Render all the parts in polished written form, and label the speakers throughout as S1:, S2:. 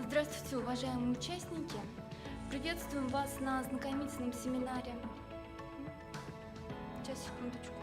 S1: Здравствуйте, уважаемые участники! Приветствуем вас на ознакомительном семинаре. Сейчас, секундочку.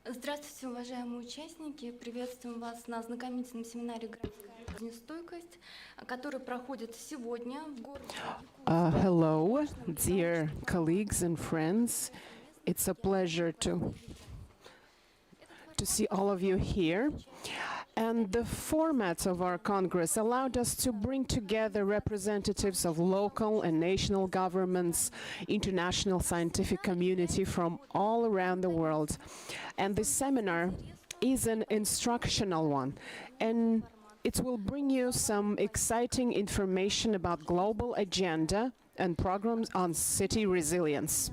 S1: Здравствуйте, уважаемые участники! Приветствуем вас на ознакомительном семинаре «Городская жизнестойкость», который проходит сегодня в городе.
S2: Hello, dear colleagues and friends. It's a pleasure to see all of you here. And the format of our Congress allowed us to bring together representatives of local and national governments, international scientific community from all around the world. And this seminar is an instructional one, and it will bring you some exciting information about global agenda and programs on city resilience.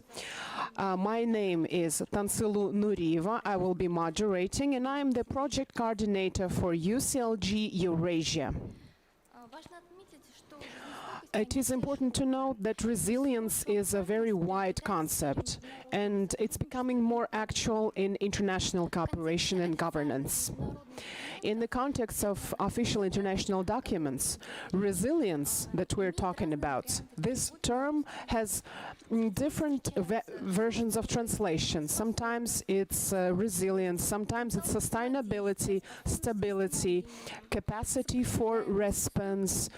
S2: My name is Tansilu Nurieva. I will be moderating, and I'm the project coordinator for UCLG Eurasia. It is important to note that resilience is a very wide concept, and it's becoming more actual in international cooperation and governance. In the context of official international documents, resilience that we're talking about, this term has different versions of translation. Sometimes it's resilience, sometimes it's sustainability, stability, capacity for response,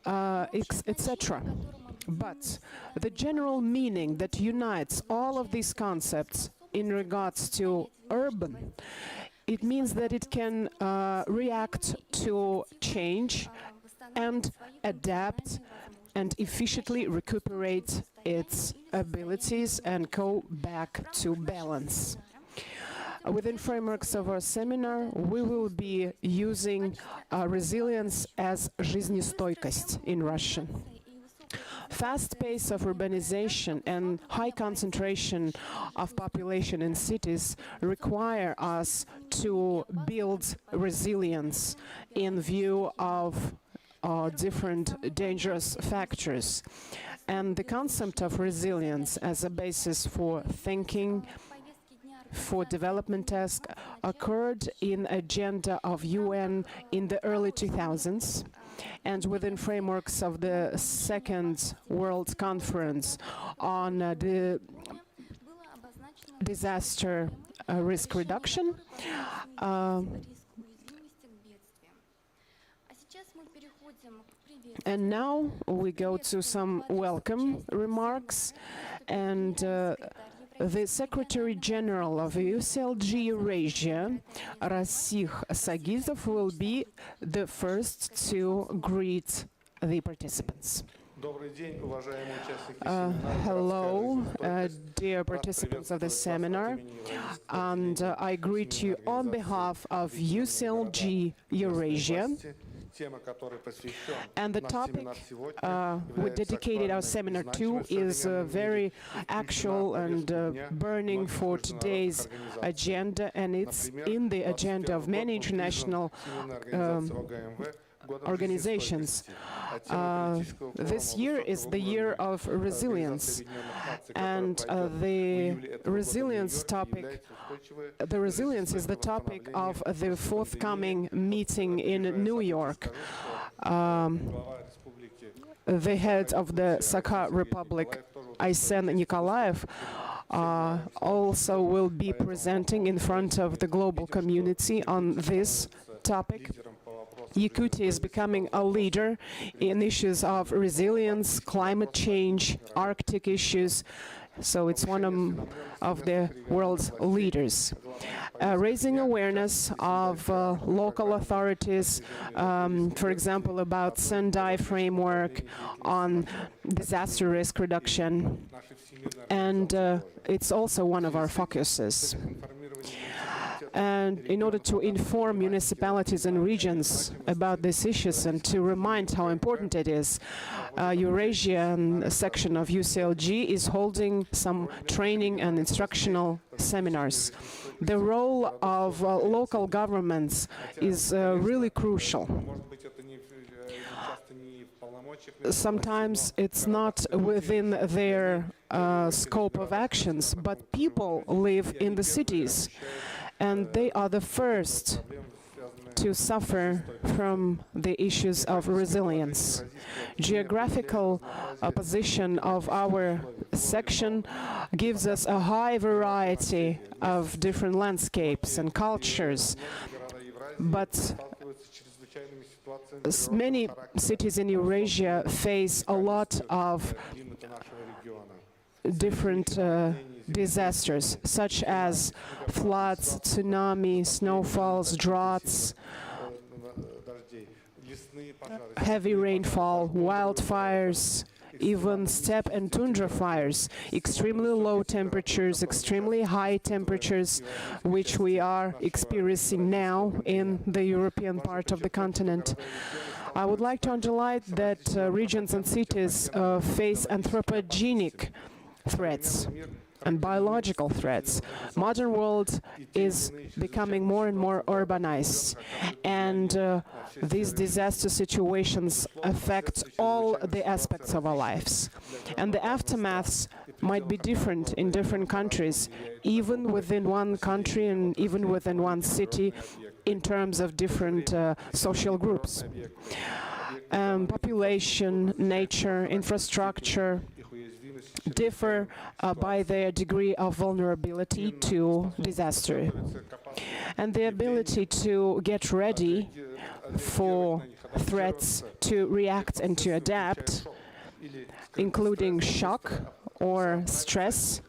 S2: etc. But the general meaning that unites all of these concepts in regards to urban, it means that it can react to change and adapt and efficiently recuperate its abilities and go back to balance. Within frameworks of our seminar, we will be using resilience as жизнестойкость in Russian. Fast pace of urbanization and high concentration of population in cities require us to build resilience in view of different dangerous factors. And the concept of resilience as a basis for thinking, for development task occurred in agenda of UN in the early 2000s, and within frameworks of the Second World Conference on the disaster risk reduction. And now we go to some welcome remarks, and the Secretary General of UCLG Eurasia, Rasih Sagizov, will be the first to greet the participants. Hello, dear participants of the seminar, and I greet you on behalf of UCLG Eurasia. And the topic we dedicated our seminar to is very actual and burning for today's agenda, and it's in the agenda of many international organizations. This year is the year of resilience, and the resilience is the topic of the forthcoming meeting in New York. The head of the Sakha Republic, Aysen Nikolaev, also will be presenting in front of the global community on this topic. Yakutia is becoming a leader in issues of resilience, climate change, Arctic issues, so it's one of the world's leaders. Raising awareness of local authorities, for example, about Sendai framework on disaster risk reduction, and it's also one of our focuses. And in order to inform municipalities and regions about these issues and to remind how important it is, Eurasian section of UCLG is holding some training and instructional seminars. The role of local governments is really crucial. Sometimes it's not within their scope of actions, but people live in the cities, and they are the first to suffer from the issues of resilience. Geographical position of our section gives us a high variety of different landscapes and cultures, but many cities in Eurasia face a lot of different disasters, such as floods, tsunami, snowfalls, droughts, heavy rainfall, wildfires, even steppe and tundra fires, extremely low temperatures, extremely high temperatures, which we are experiencing now in the European part of the continent. I would like to underline that regions and cities face anthropogenic threats and biological threats. Modern world is becoming more and more urbanized, and these disaster situations affect all the aspects of our lives. And the aftermaths might be different in different countries, even within one country and even within one city, in terms of different social groups. Population, nature, infrastructure differ by their degree of vulnerability to disaster. And the ability to get ready for threats, to react and to adapt, including shock or stress.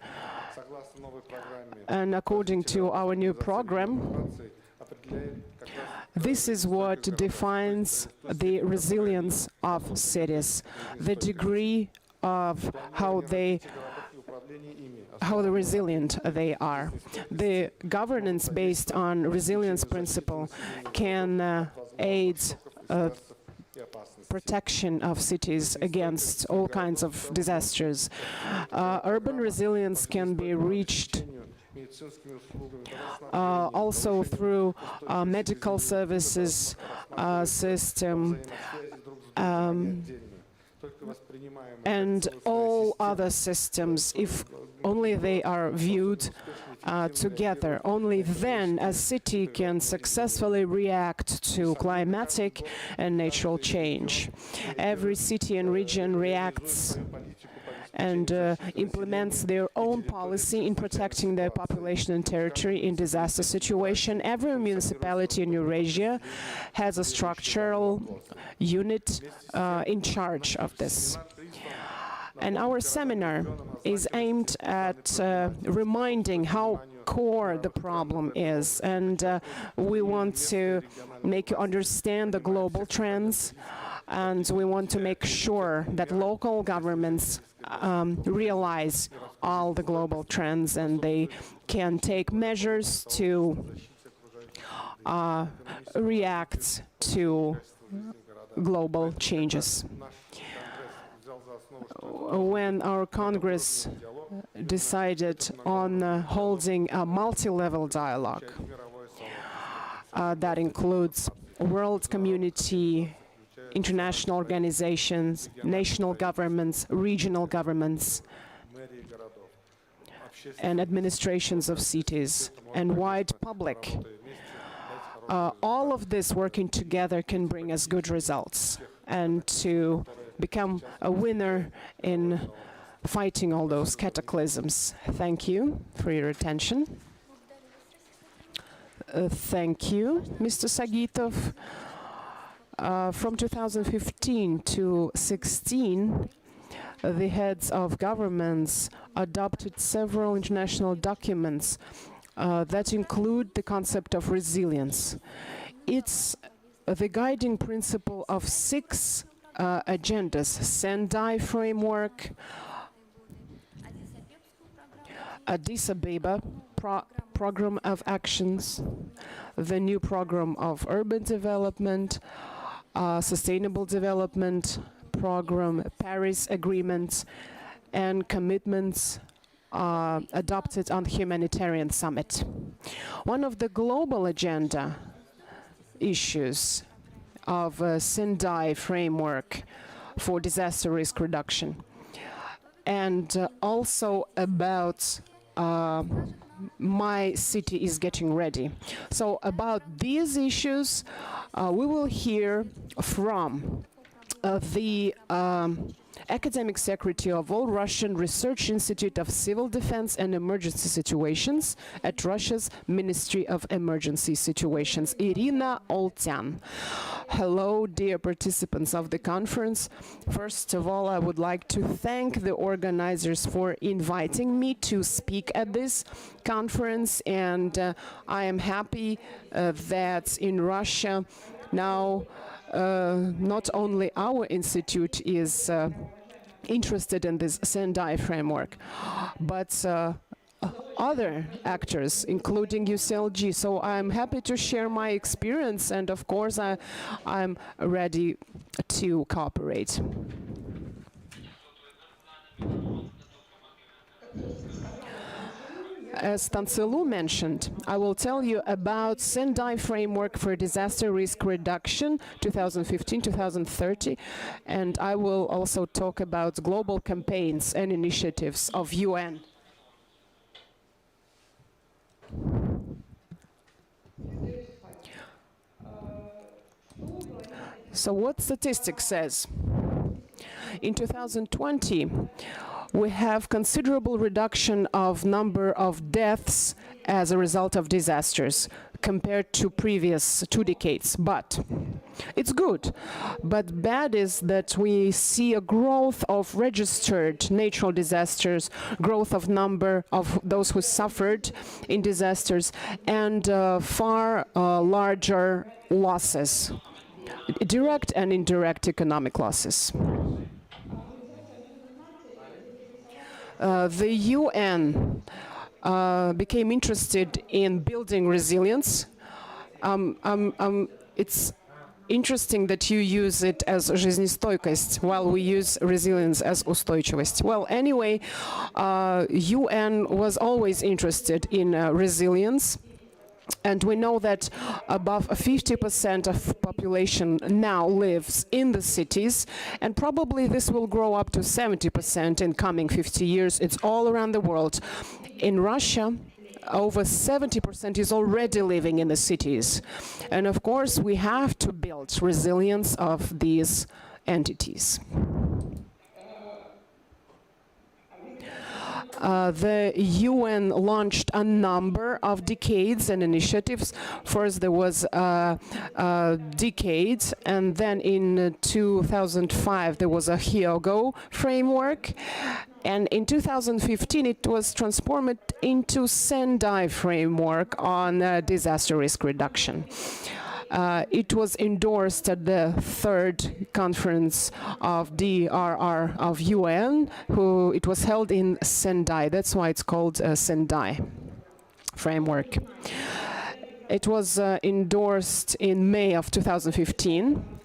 S2: And according to our new program, this is what defines the resilience of cities, the degree of how resilient they are. The governance based on resilience principle can aid protection of cities against all kinds of disasters. Urban resilience can be reached also through medical services system, and all other systems, if only they are viewed together. Only then a city can successfully react to climatic and natural change. Every city and region reacts and implements their own policy in protecting their population and territory in disaster situation. Every municipality in Eurasia has a structural unit in charge of this. And our seminar is aimed at reminding how core the problem is, and we want to make you understand the global trends, and we want to make sure that local governments realize all the global trends and they can take measures to react to global changes. When our Congress decided on holding a multi-level dialogue that includes world community, international organizations, national governments, regional governments, and administrations of cities, and wide public. All of this working together can bring us good results, and to become a winner in fighting all those cataclysms. Thank you for your attention. Thank you, Mr. Sagitov. From 2015 to 16, the heads of governments adopted several international documents that include the concept of resilience. It's the guiding principle of 6 agendas: Sendai framework, Addis Ababa program of actions, the new program of urban development, sustainable development program, Paris agreements, and commitments adopted on the Humanitarian Summit. One of the global agenda issues of Sendai framework for disaster risk reduction, and also about My City is Getting Ready. So about these issues, we will hear from the Academic Secretary of All Russian Research Institute of Civil Defense and Emergency Situations at Russia's Ministry of Emergency Situations, Irina Oltyan. Hello, dear participants of the conference. First of all, I would like to thank the organizers for inviting me to speak at this conference, and I am happy that in Russia now not only our institute is interested in this Sendai framework, but other actors, including UCLG. So I'm happy to share my experience, and of course I'm ready to cooperate. As Tansilu mentioned, I will tell you about Sendai Framework for Disaster Risk Reduction 2015-2030, and I will also talk about global campaigns and initiatives of UN. So what statistics says? In 2020, we have considerable reduction of number of deaths as a result of disasters compared to previous 2 decades. But it's good. But bad is that we see a growth of registered natural disasters, growth of number of those who suffered in disasters, and far larger losses, direct and indirect economic losses. The UN became interested in building resilience. It's interesting that you use it as жизнестойкость, while we use resilience as устойчивость. Well, anyway, UN was always interested in resilience. And we know that above 50% of population now lives in the cities, and probably this will grow up to 70% in coming 50 years. It's all around the world. In Russia, over 70% is already living in the cities. And of course, we have to build resilience of these entities. The UN launched a number of decades and initiatives. First, there was a decade, and then in 2005, there was a Hyogo framework. And in 2015, it was transformed into Sendai framework on disaster risk reduction. It was endorsed at the 3rd conference of DRR of UN, it was held in Sendai. That's why it's called Sendai framework. It was endorsed in May of 2015.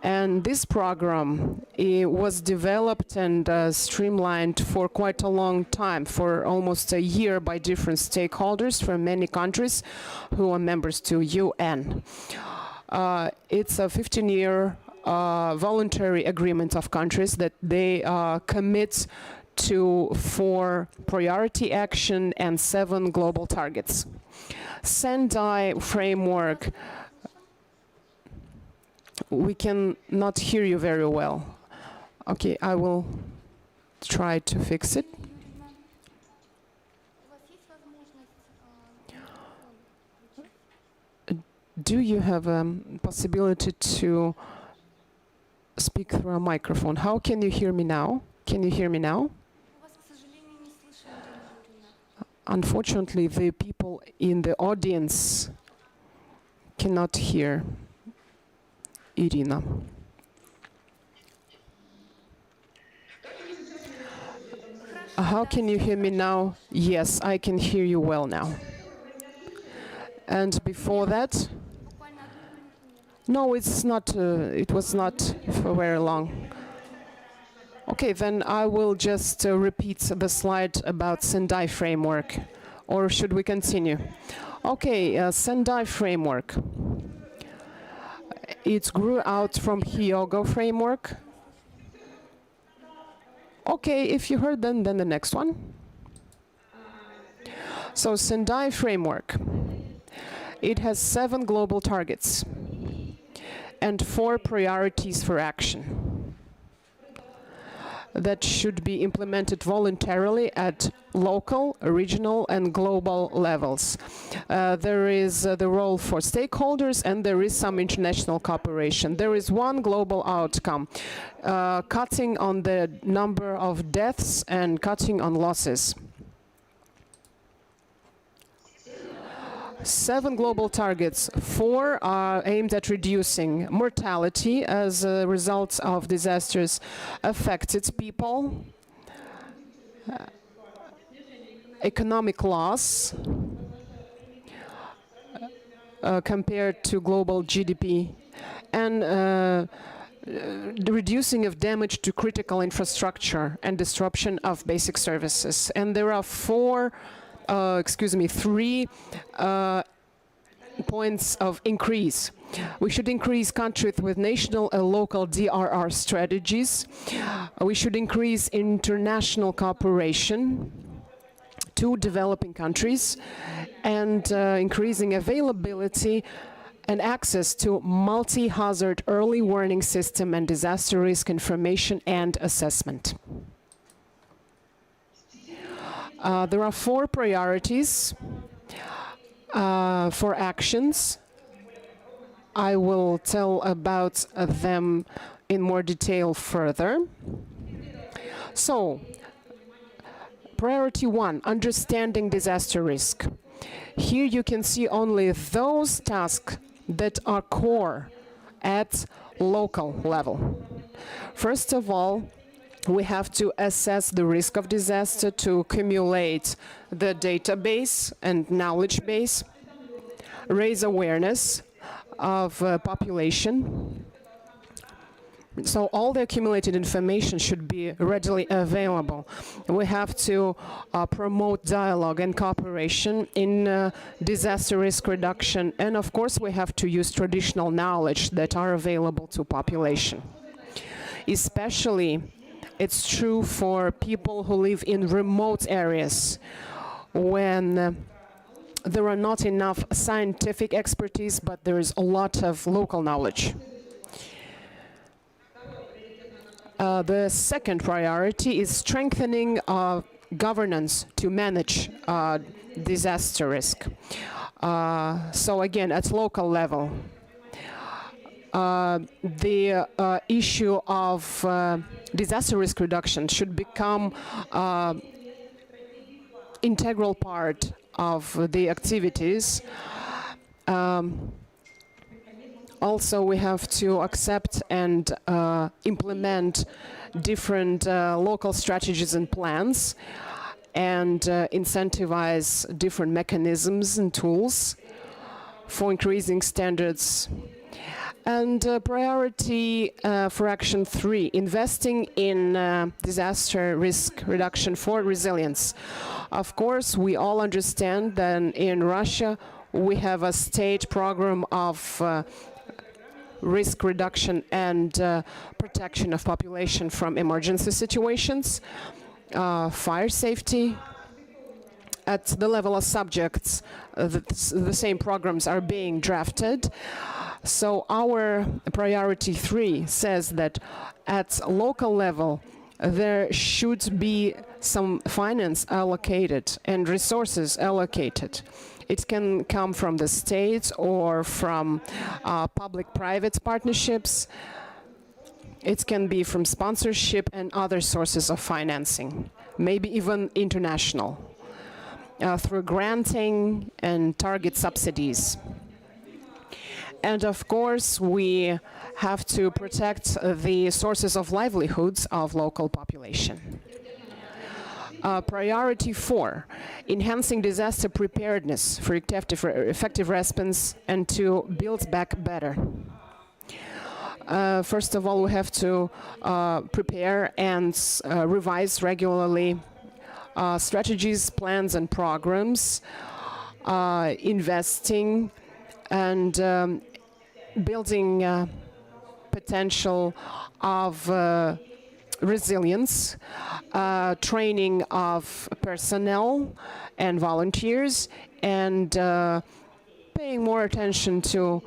S2: And this program was developed and streamlined for quite a long time, for almost a year, by different stakeholders from many countries who are members to UN. It's a 15-year voluntary agreement of countries that they commit to 4 priority action and 7 global targets. Sendai framework. We can not hear you very well. Okay, I will try to fix it.
S1: Юрьевна, у вас есть возможность микрофон включить?
S2: Do you have a possibility to speak through a microphone? How can you hear me now? Can you hear me now?
S1: У вас, к сожалению, не слышно, Ирина Юрьевна.
S2: Unfortunately, the people in the audience cannot hear Irina. How can you hear me now? Yes, I can hear you well now. And before that?
S1: Буквально 1 минуту нет.
S2: No, it's not. It was not for very long. Okay, then I will just repeat the slide about Sendai framework, or should we continue? Okay, Sendai framework. It grew out from Hyogo framework. Okay, if you heard then the next one. So Sendai framework. It has 7 global targets and 4 priorities for action that should be implemented voluntarily at local, regional, and global levels. There is the role for stakeholders, and there is some international cooperation. There is one global outcome, cutting on the number of deaths and cutting on losses. 7 global targets. 4 are aimed at reducing mortality as a result of disasters affected people, economic loss compared to global GDP, and the reducing of damage to critical infrastructure and disruption of basic services. And there are 3 points of increase. We should increase countries with national and local DRR strategies. We should increase international cooperation to developing countries, and increasing availability and access to multi-hazard early warning system and disaster risk information and assessment. There are 4 priorities for actions. I will tell about them in more detail further. So, priority 1, understanding disaster risk. Here you can see only those tasks that are core at local level. First of all, we have to assess the risk of disaster, to accumulate the database and knowledge base, raise awareness of population. So all the accumulated information should be readily available. We have to promote dialogue and cooperation in disaster risk reduction. And of course, we have to use traditional knowledge that are available to population. Especially, it's true for people who live in remote areas when there are not enough scientific expertise, but there is a lot of local knowledge. The second priority is strengthening governance to manage disaster risk. So again, at local level, the issue of disaster risk reduction should become integral part of the activities. Also, we have to accept and implement different local strategies and plans, and incentivize different mechanisms and tools for increasing standards. And priority for action 3, investing in disaster risk reduction for resilience. Of course, we all understand that in Russia we have a state program of risk reduction and protection of population from emergency situations, fire safety. At the level of subjects, the same programs are being drafted. So our priority 3 says that at local level, there should be some finance allocated and resources allocated. It can come from the state or from public-private partnerships. It can be from sponsorship and other sources of financing, maybe even international, through granting and target subsidies. And of course, we have to protect the sources of livelihoods of local population. Priority 4, enhancing disaster preparedness for effective response and to build back better. First of all, we have to prepare and revise regularly strategies, plans, and programs, investing and building potential of resilience, training of personnel and volunteers, and paying more attention to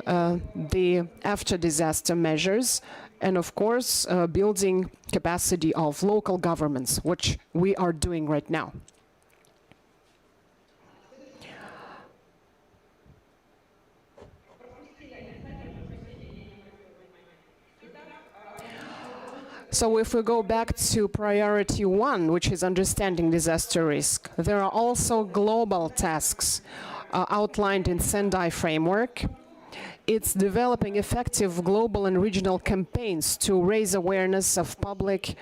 S2: the after-disaster measures, and of course building capacity of local governments, which we are doing right now. So if we go back to priority 1, which is understanding disaster risk, there are also global tasks outlined in Sendai framework. It's developing effective global and regional campaigns to raise awareness of public.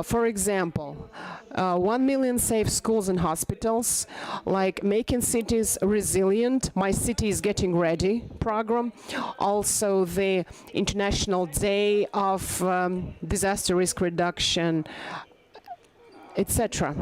S2: For example, 1 million safe schools and hospitals, like making cities resilient, My City is Getting Ready program, also the International Day of Disaster Risk Reduction, etc.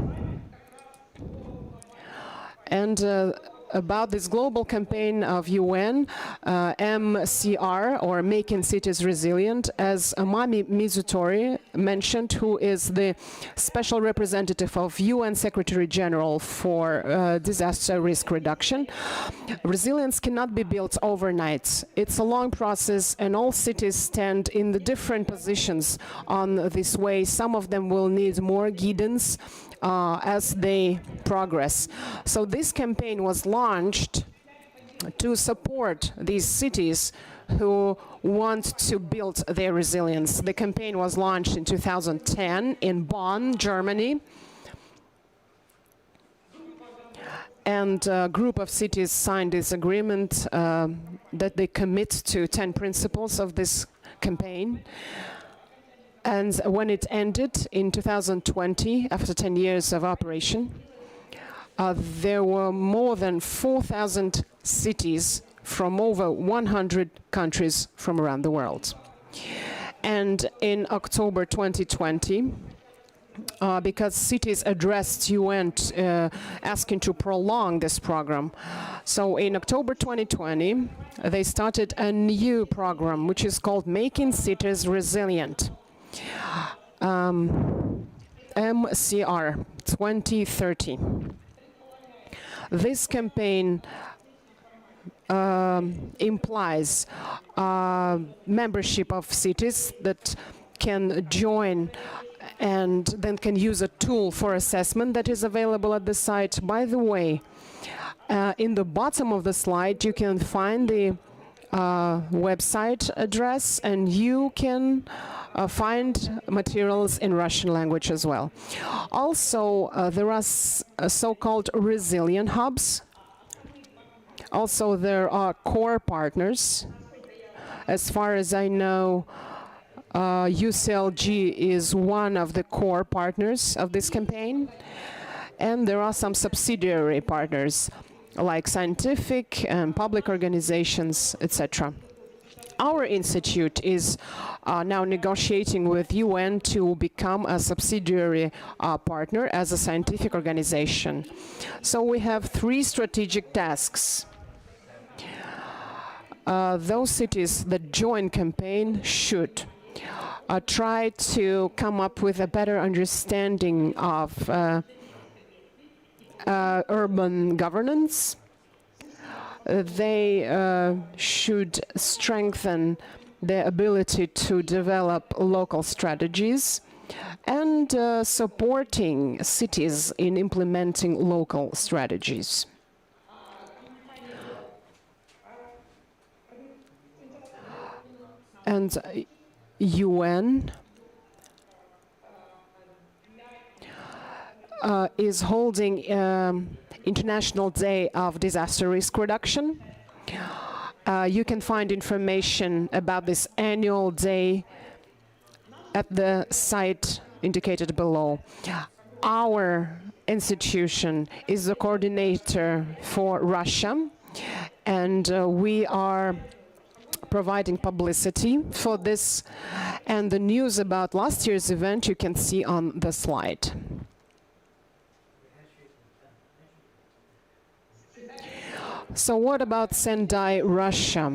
S2: And about this global campaign of UN, MCR, or Making Cities Resilient, as Amami Mizutori mentioned, who is the special representative of UN Secretary General for disaster risk reduction. Resilience cannot be built overnight. It's a long process, and all cities stand in the different positions on this way. Some of them will need more guidance as they progress. So this campaign was launched to support these cities who want to build their resilience. The campaign was launched in 2010 in Bonn, Germany. And a group of cities signed this agreement that they commit to 10 principles of this campaign. And when it ended in 2020, after 10 years of operation, there were more than 4,000 cities from over 100 countries from around the world. And in October 2020, because cities addressed UN asking to prolong this program. So in October 2020, they started a new program, which is called Making Cities Resilient. MCR 2030. This campaign implies membership of cities that can join and then can use a tool for assessment that is available at the site. By the way, in the bottom of the slide, you can find the website address, and you can find materials in Russian language as well. Also, there are so-called resilient hubs. Also, there are core partners. As far as I know, UCLG is one of the core partners of this campaign. And there are some subsidiary partners, like scientific and public organizations, etc. Our institute is now negotiating with UN to become a subsidiary partner as a scientific organization. So we have 3 strategic tasks. Those cities that join campaign should try to come up with a better understanding of urban governance. They should strengthen their ability to develop local strategies and supporting cities in implementing local strategies. And UN is holding International Day of Disaster Risk Reduction. You can find information about this annual day at the site indicated below. Our institution is the coordinator for Russia, and we are providing publicity for this, and the news about last year's event you can see on the slide. So what about Sendai, Russia?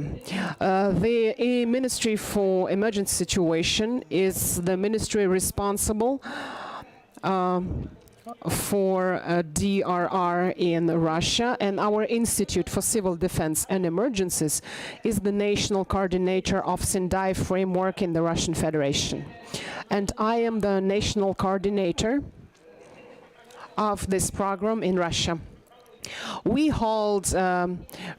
S2: The Ministry for Emergency Situation is the ministry responsible for DRR in Russia, and our Institute for Civil Defense and Emergencies is the national coordinator of Sendai framework in the Russian Federation. And I am the national coordinator of this program in Russia. We hold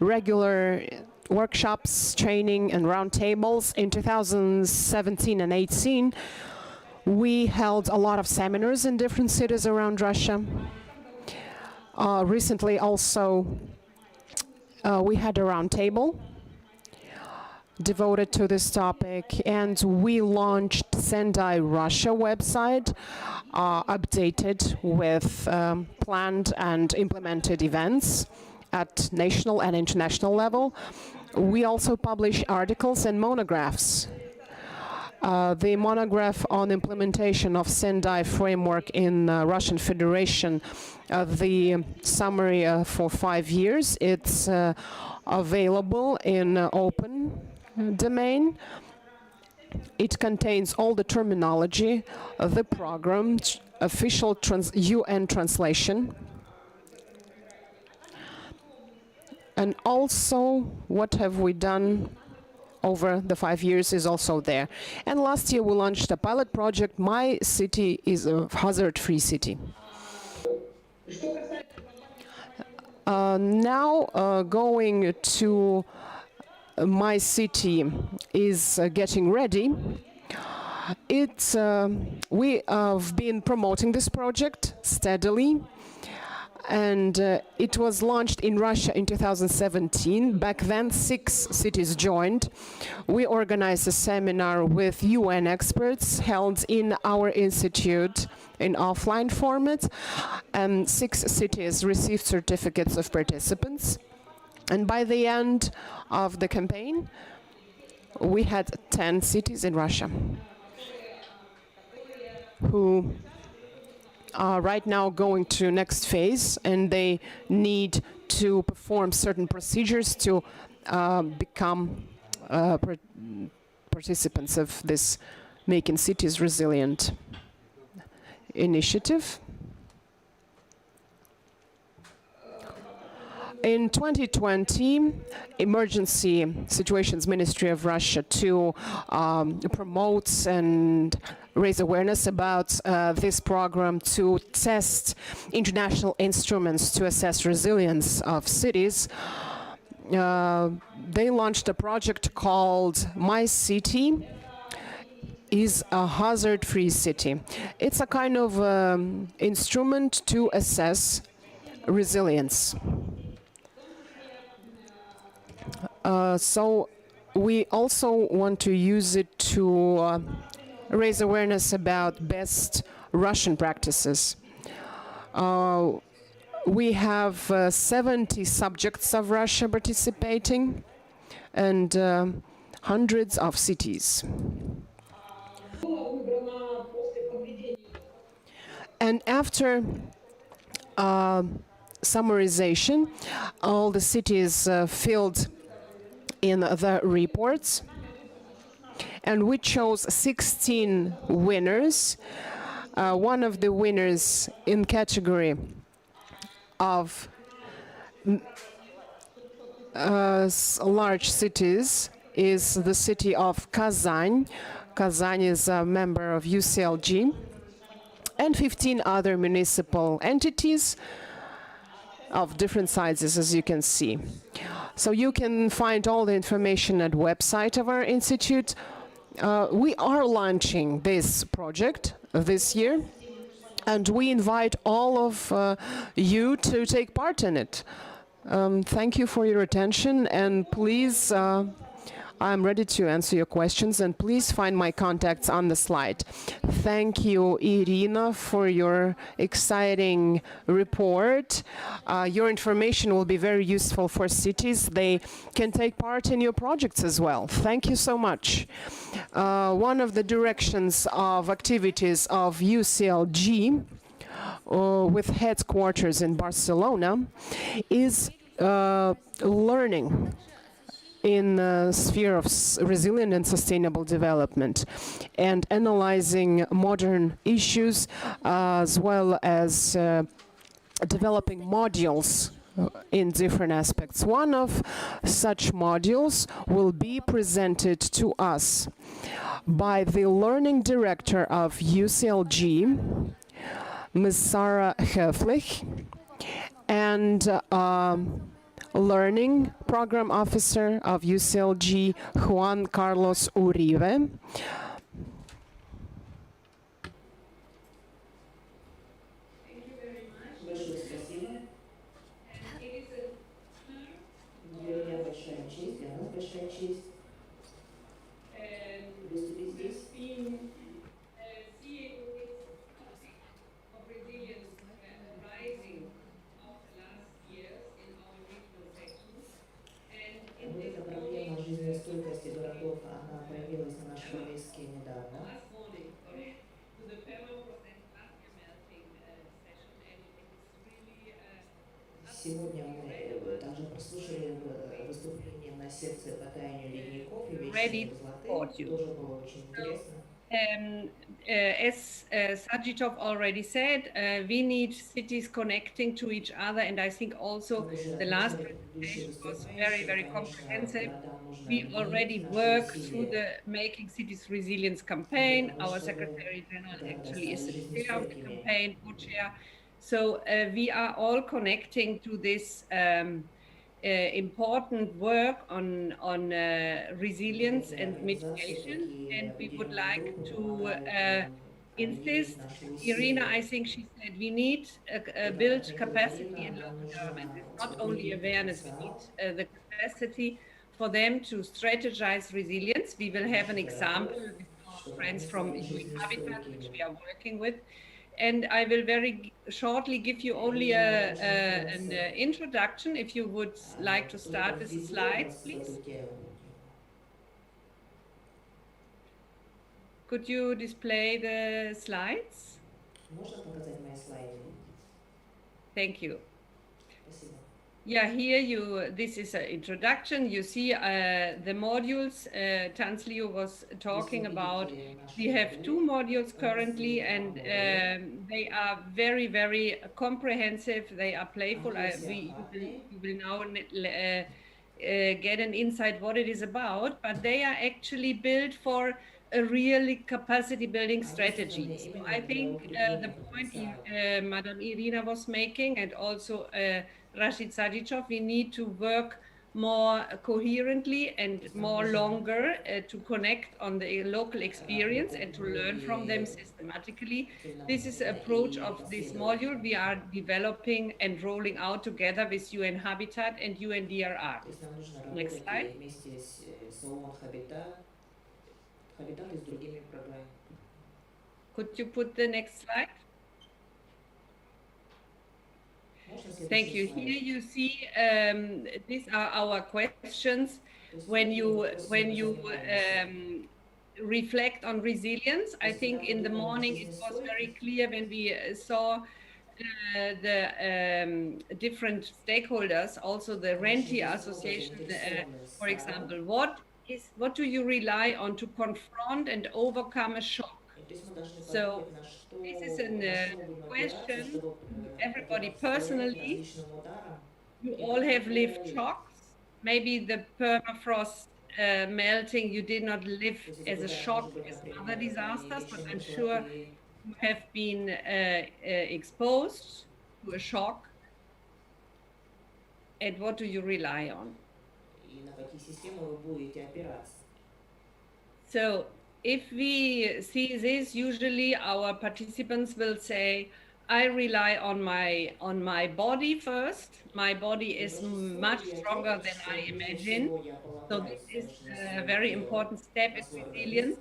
S2: regular workshops, training, and roundtables. In 2017 and 18, we held a lot of seminars in different cities around Russia. Recently also, we had a roundtable devoted to this topic, and we launched Sendai Russia website, updated with planned and implemented events at national and international level. We also publish articles and monographs. The monograph on implementation of Sendai framework in Russian Federation, the summary for 5 years, it's available in open domain. It contains all the terminology, the program, official UN translation, and also what have we done over the 5 years is also there. And last year we launched a pilot project, My City is a Hazard-Free City. Now going to My City is getting ready. We have been promoting this project steadily, and it was launched in Russia in 2017. Back then, 6 cities joined. We organized a seminar with UN experts held in our institute in offline format, and 6 cities received certificates of participants. And by the end of the campaign, we had 10 cities in Russia who are right now going to next phase, and they need to perform certain procedures to become participants of this Making Cities Resilient initiative. In 2020, Emergency Situations Ministry of Russia to promote and raise awareness about this program to test international instruments to assess resilience of cities. They launched a project called My City is a Hazard-Free City. It's a kind of instrument to assess resilience. So we also want to use it to raise awareness about best Russian practices. We have 70 subjects of Russia participating and hundreds of cities. And after summarization, all the cities filled in the reports, and we chose 16 winners. One of the winners in category of large cities is the city of Kazan, Kazan is a member of UCLG, and 15 other municipal entities of different sizes, as you can see. So you can find all the information at website of our institute. We are launching this project this year, and we invite all of you to take part in it. Thank you for your attention, and please, I'm ready to answer your questions, and please find my contacts on the slide. Thank you, Irina, for your exciting report. Your information will be very useful for cities. They can take part in your projects as well. Thank you so much. One of the directions of activities of UCLG with headquarters in Barcelona is learning in the sphere of resilient and sustainable development, and analyzing modern issues as well as developing modules in different aspects. One of such modules will be presented to us by the learning director of UCLG, Ms. Sarah Heflich, and learning program officer of UCLG, Juan Carlos Uribe.
S3: Жизнестойкости городов, она появилась на нашей повестке недавно. Сегодня мы также прослушали выступление на секции по таянию ледников и вечной мерзлоты. Тоже было очень интересно.
S4: As Sajitov already said, we need cities connecting to each other, and I think also the last presentation was very, very comprehensive. We already work through the Making Cities Resilience campaign. Our Secretary General actually is the chair of the campaign, co-chair. So we are all connecting to this important work on resilience and mitigation, and we would like to insist. Irina, I think she said we need build capacity in local government. It's not only awareness, we need the capacity for them to strategize resilience. We will have an example with our friends from UN Habitat, which we are working with. And I will very shortly give you only an introduction. If you would like to start with the slides, please. Could you display the slides? Thank you. Yeah, here this is an introduction. You see the modules Tanslio was talking about. We have 2 modules currently, and they are very, very comprehensive. They are playful. You will now get an insight what it is about, but they are actually built for a really capacity building strategy. So I think the point Madam Irina was making, and also Rashid Sajitov, we need to work more coherently and more longer to connect on the local experience and to learn from them systematically. This is the approach of this module we are developing and rolling out together with UN Habitat and UNDRR. Next slide. Could you put the next slide? Thank you. Here you see these are our questions when you reflect on resilience. I think in the morning it was very clear when we saw the different stakeholders, also the Rentier Association, for example. What do you rely on to confront and overcome a shock? So this is a question to everybody personally. You all have lived shocks. Maybe the permafrost melting, you did not live as a shock as other disasters, but I'm sure you have been exposed to a shock. And what do you rely on?
S3: И на какие системы вы будете опираться.
S4: So if we see this, usually our participants will say, I rely on my body first. My body is much stronger than I imagine. So this is a very important step in resilience.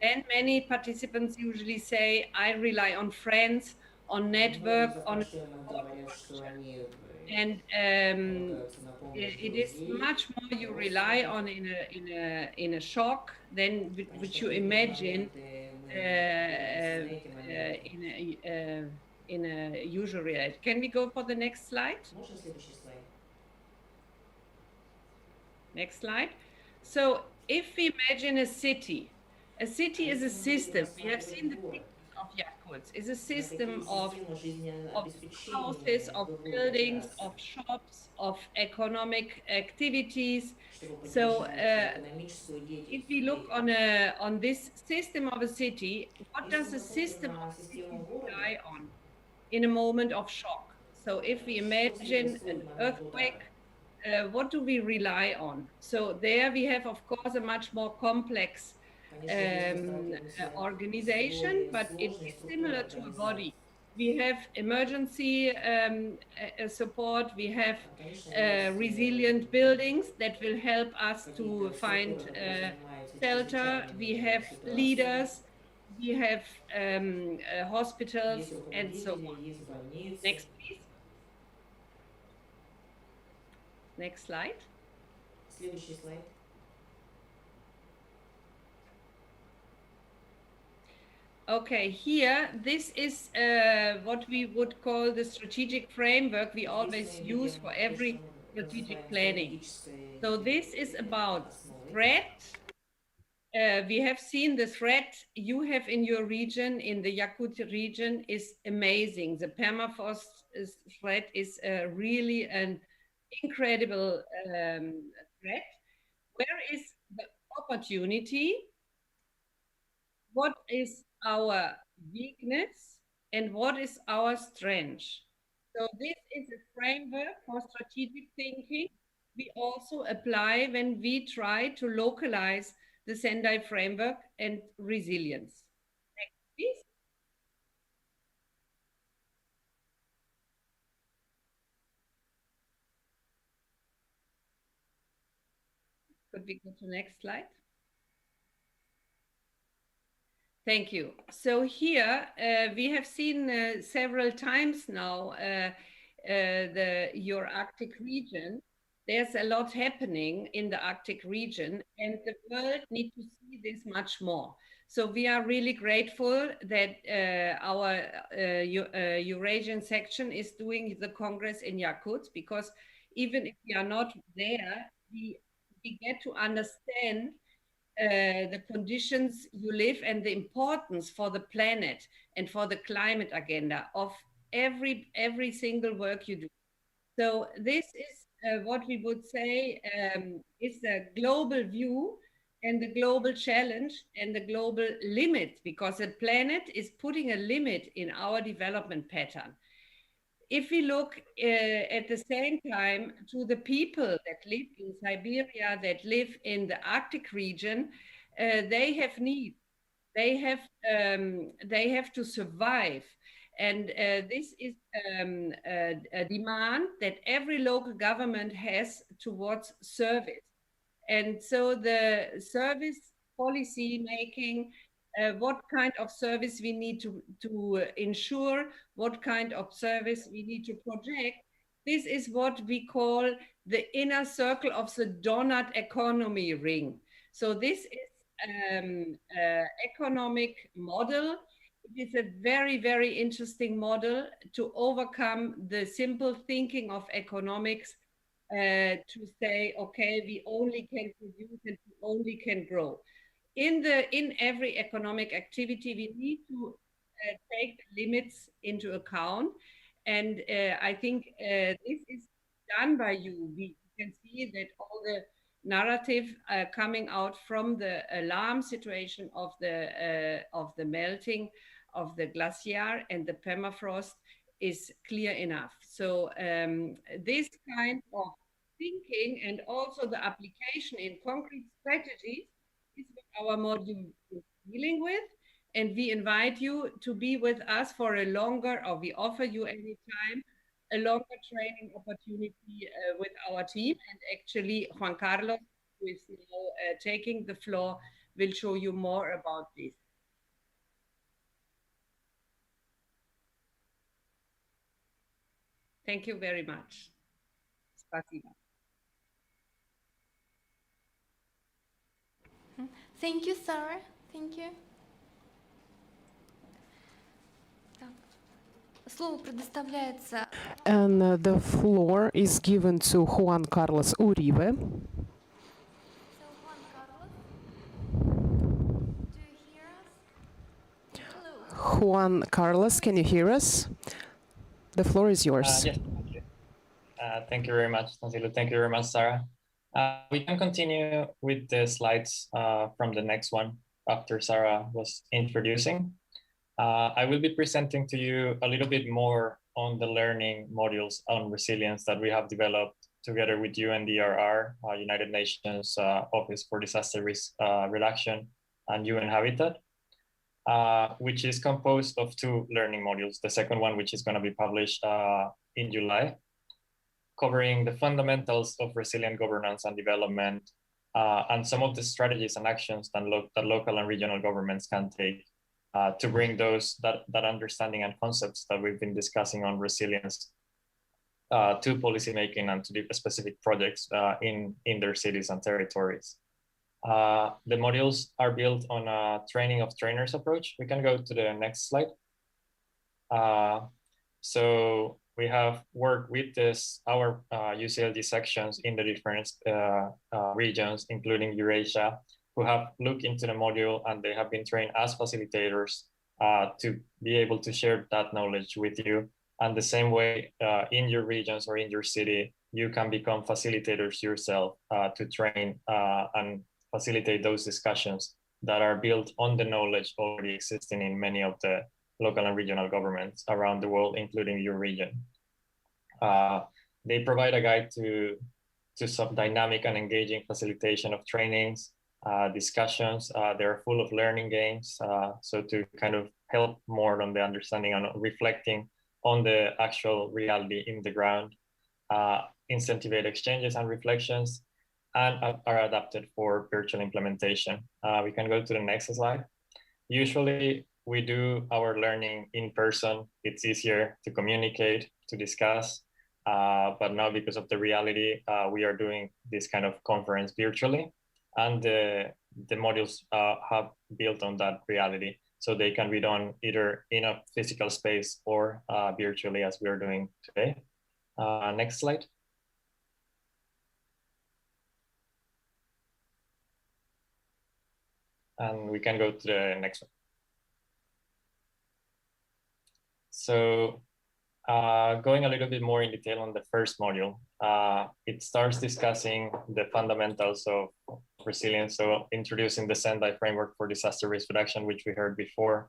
S4: Then many participants usually say, I rely on friends, on network, on support structure. And it is much more you rely on in a shock than which you imagine in a usual reality. Can we go for the next slide?
S3: Можно следующий слайд?
S4: Next slide. So if we imagine a city is a system. We have seen the pictures of Yakutsk. It's a system of houses, of buildings, of shops, of economic activities. So if we look on this system of a city, what does a system of a city rely on in a moment of shock? So if we imagine an earthquake, what do we rely on? So there we have, of course, a much more complex organization, but it is similar to a body. We have emergency support, we have resilient buildings that will help us to find shelter, we have leaders, we have hospitals, and so on. Next, please. Next slide.
S3: Следующий слайд.
S4: Okay, here, this is what we would call the strategic framework we always use for every strategic planning. So this is about threat. We have seen the threat you have in your region, in the Yakut region, is amazing. The permafrost threat is really an incredible threat. Where is the opportunity? What is our weakness and what is our strength? So this is a framework for strategic thinking we also apply when we try to localize the Sendai framework and resilience. Next, please. Could we go to the next slide? Thank you. So here we have seen several times now your Arctic region. There's a lot happening in the Arctic region, and the world needs to see this much more. So we are really grateful that our Eurasian section is doing the Congress in Yakutsk, because even if we are not there, we get to understand the conditions you live and the importance for the planet and for the climate agenda of every single work you do. So this is what we would say is the global view and the global challenge and the global limit, because the planet is putting a limit in our development pattern. If we look at the same time to the people that live in Siberia, that live in the Arctic region, they have needs. They have to survive. And this is a demand that every local government has towards service. And so the service policy making, what kind of service we need to ensure, what kind of service we need to project. This is what we call the inner circle of the donut economy ring. So this is economic model. It is a very, very interesting model to overcome the simple thinking of economics, to say, okay, we only can produce and we only can grow. In every economic activity, we need to take the limits into account. And I think this is done by you. We can see that all the narrative coming out from the alarm situation of the melting of the glacier and the permafrost is clear enough. So this kind of thinking and also the application in concrete strategies is what our module is dealing with. And we invite you to be with us for a longer, or we offer you anytime a longer training opportunity with our team. And actually, Juan Carlos, who is now taking the floor, will show you more about this. Thank you very much. Spasiba.
S1: Thank you, Sarah. Thank you. Так. Слово предоставляется.
S2: And the floor is given to Juan Carlos Uribe.
S1: So, Juan Carlos, do you hear us? Hello.
S2: Juan Carlos, can you hear us? The floor is yours.
S5: Yes, thank you. Thank you very much, Tansilo. Thank you very much, Sarah. We can continue with the slides from the next one after Sarah was introducing. I will be presenting to you a little bit more on the learning modules on resilience that we have developed together with UNDRR, United Nations Office for Disaster Risk Reduction, and UN Habitat, which is composed of two learning modules. The second one, which is going to be published in July, covering the fundamentals of resilient governance and development, and some of the strategies and actions that local and regional governments can take to bring that understanding and concepts that we've been discussing on resilience to policymaking and to the specific projects in their cities and territories. The modules are built on a training of trainers approach. We can go to the next slide. So we have worked with our UCLD sections in the different regions, including Eurasia, who have looked into the module, and they have been trained as facilitators to be able to share that knowledge with you. And the same way in your regions or in your city, you can become facilitators yourself to train and facilitate those discussions that are built on the knowledge already existing in many of the local and regional governments around the world, including your region. They provide a guide to some dynamic and engaging facilitation of trainings, discussions. They're full of learning games, so to kind of help more on the understanding and reflecting on the actual reality in the ground, incentivate exchanges and reflections, and are adapted for virtual implementation. We can go to the next slide. Usually we do our learning in person. It's easier to communicate, to discuss, but now because of the reality, we are doing this kind of conference virtually, and the modules have built on that reality, so they can be done either in a physical space or virtually, as we are doing today. Next slide. And we can go to the next one. So going a little bit more in detail on the first module, it starts discussing the fundamentals of resilience. So introducing the Sendai framework for disaster risk reduction, which we heard before,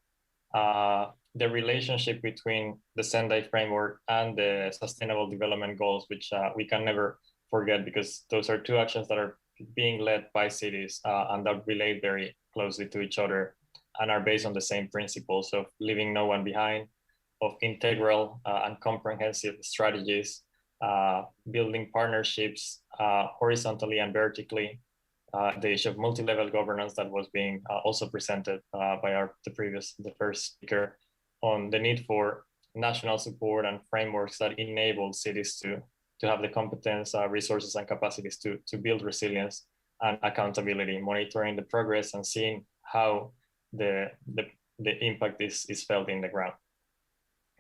S5: the relationship between the Sendai framework and the Sustainable Development Goals, which we can never forget, because those are two actions that are being led by cities and that relate very closely to each other and are based on the same principles of leaving no one behind, of integral and comprehensive strategies, building partnerships horizontally and vertically, the issue of multi-level governance that was being also presented by the first speaker, on the need for national support and frameworks that enable cities to have the competence, resources, and capacities to build resilience and accountability, monitoring the progress and seeing how the impact is felt in the ground.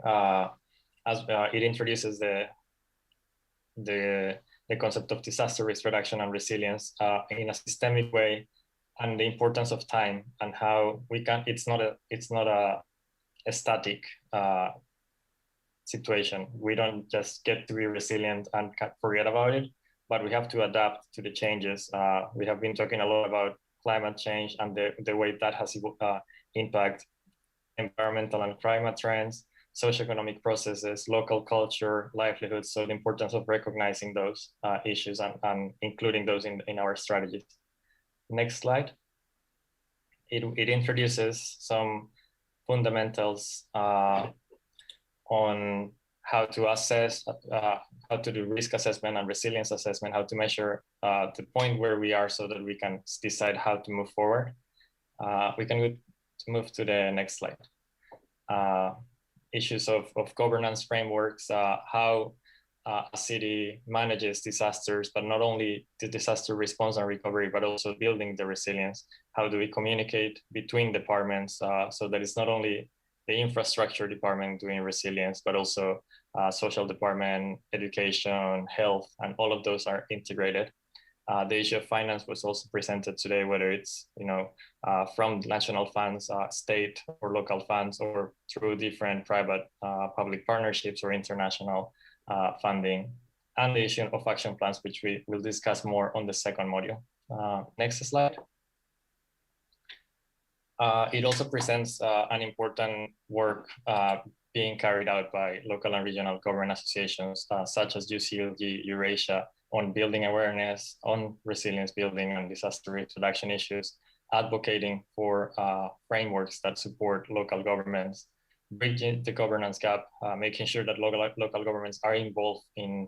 S5: As it introduces the concept of disaster risk reduction and resilience in a systemic way, and the importance of time and how we can. It's not a static situation. We don't just get to be resilient and forget about it. but we have to adapt to the changes. We have been talking a lot about climate change and the way that has impact environmental and climate trends, socioeconomic processes, local culture, livelihoods. So the importance of recognizing those issues and including those in our strategies. Next slide. It introduces some fundamentals on how to assess, how to do risk assessment and resilience assessment, how to measure the point where we are so that we can decide how to move forward. We can move to the next slide. Issues of governance frameworks, how a city manages disasters, but not only the disaster response and recovery, but also building the resilience. How do we communicate between departments so that it's not only the infrastructure department doing resilience, but also social department, education, health, and all of those are integrated. The issue of finance was also presented today, whether it's from national funds, state or local funds, or through different private public partnerships or international funding, and the issue of action plans, which we will discuss more on the second module. Next slide. It also presents an important work being carried out by local and regional government associations, such as UCLG, Eurasia, on building awareness, on resilience building and disaster risk reduction issues, advocating for frameworks that support local governments, bridging the governance gap, making sure that local governments are involved in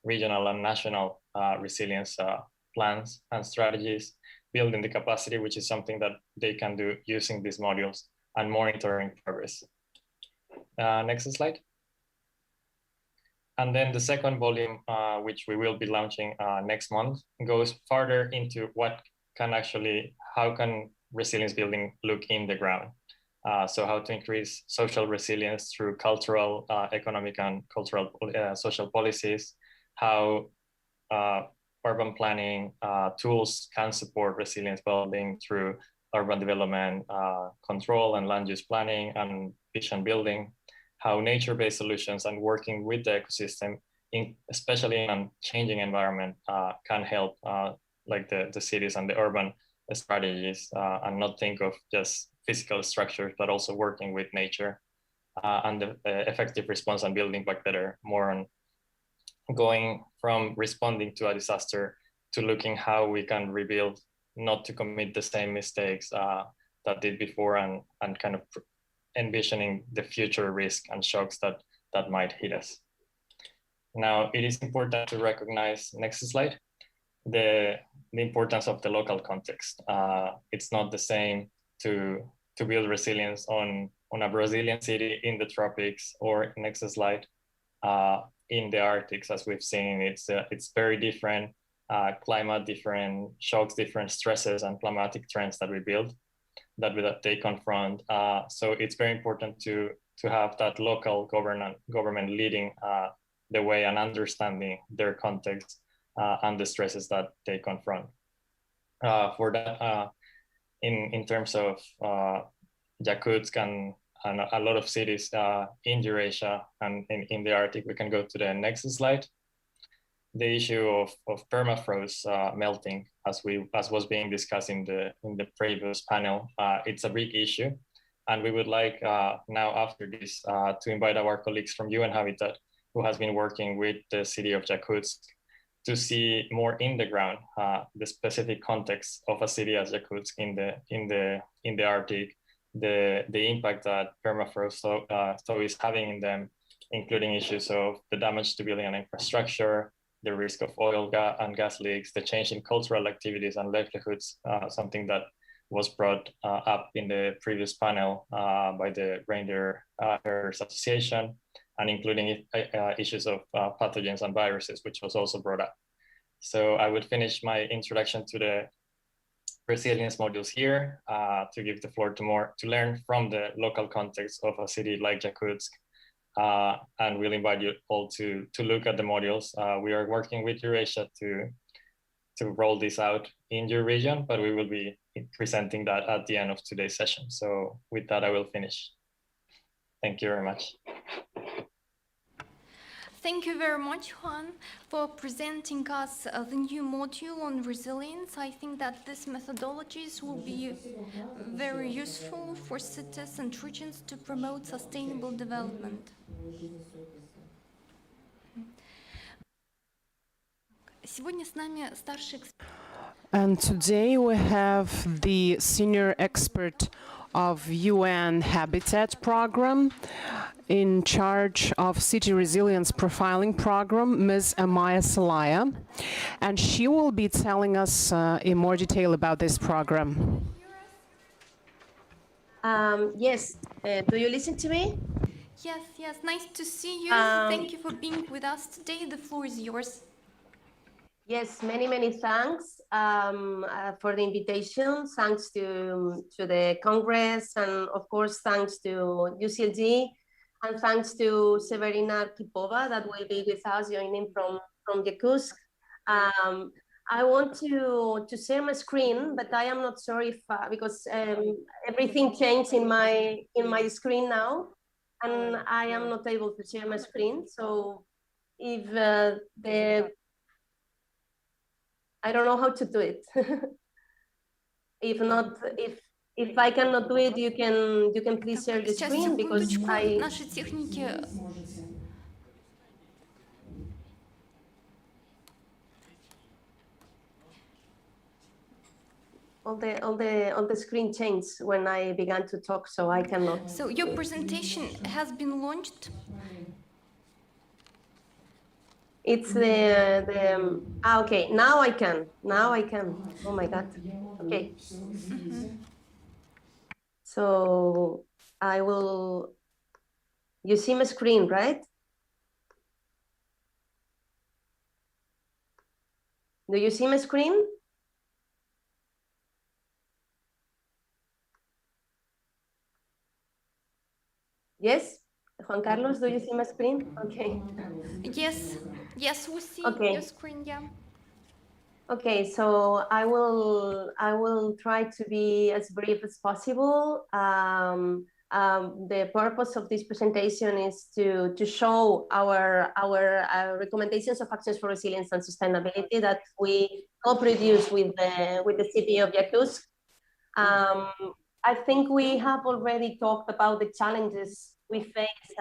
S5: regional and national resilience plans and strategies, building the capacity, which is something that they can do using these modules, and monitoring progress. Next slide. And then the second volume, which we will be launching next month, goes further into how can resilience building look in the ground? So how to increase social resilience through cultural, economic, and cultural social policies, how urban planning tools can support resilience building through urban development control and land use planning and vision building, how nature-based solutions and working with the ecosystem, especially in a changing environment, can help like the cities and the urban strategies and not think of just physical structures, but also working with nature and the effective response and building back better, more on going from responding to a disaster to looking how we can rebuild, not to commit the same mistakes that did before, and kind of envisioning the future risk and shocks that might hit us. Now, it is important to recognize, next slide, the importance of the local context. It's not the same to build resilience on a Brazilian city in the tropics, or next slide, in the Arctic, as we've seen. It's very different climate, different shocks, different stresses and climatic trends that we build, that they confront. So it's very important to have that local government leading the way and understanding their context and the stresses that they confront. For that, in terms of Yakutsk and a lot of cities in Eurasia and in the Arctic, we can go to the next slide. The issue of permafrost melting, as was being discussed in the previous panel, it's a big issue, and we would like now after this to invite our colleagues from UN Habitat, who has been working with the city of Yakutsk, to see more in the ground the specific context of a city as Yakutsk in the Arctic, the impact that permafrost is having in them, including issues of the damage to building and infrastructure, the risk of oil and gas leaks, the change in cultural activities and livelihoods, something that was brought up in the previous panel by the Reindeer Herders Association, and including issues of pathogens and viruses, which was also brought up. So I would finish my introduction to the resilience modules here to give the floor to learn from the local context of a city like Yakutsk. And we'll invite you all to look at the modules. We are working with Eurasia to roll this out in your region, but we will be presenting that at the end of today's session. So with that, I will finish. Thank you very much.
S1: Thank you very much, Juan, for presenting us the new module on resilience. I think that these methodologies will be very useful for cities and regions to promote sustainable development. Сегодня с нами старший эксперт.
S2: And today we have the senior expert of UN Habitat Program in charge of City Resilience Profiling Program, Ms. Amaya Salaya, and she will be telling us in more detail about this program.
S6: Yes, do you listen to me?
S1: Yes, yes, nice to see you. Thank you for being with us today. The floor is yours.
S6: Yes, many thanks for the invitation. Thanks to the Congress, and of course thanks to UCLG, and thanks to Severina Arkhipova that will be with us joining from Yakutsk. I want to share my screen, but I am not sure if because everything changed in my screen now, and I am not able to share my screen. So if I don't know how to do it. If I cannot do it, you can please share the
S1: Сейчас,
S6: screen because
S1: секундочку, наши техники.
S6: all the screen changed when I began to talk, so I cannot.
S1: So your presentation has been launched.
S6: It's okay. Now I can. Oh my God. Okay. So I will. You see my screen, right? Do you see my screen? Yes, Juan Carlos, do you see my screen? Okay.
S1: Yes, we see your screen. Yeah.
S6: Okay, so I will try to be as brief as possible. The purpose of this presentation is to show our recommendations of actions for resilience and sustainability that we co-produce with the city of Yakutsk. I think we have already talked about the challenges we face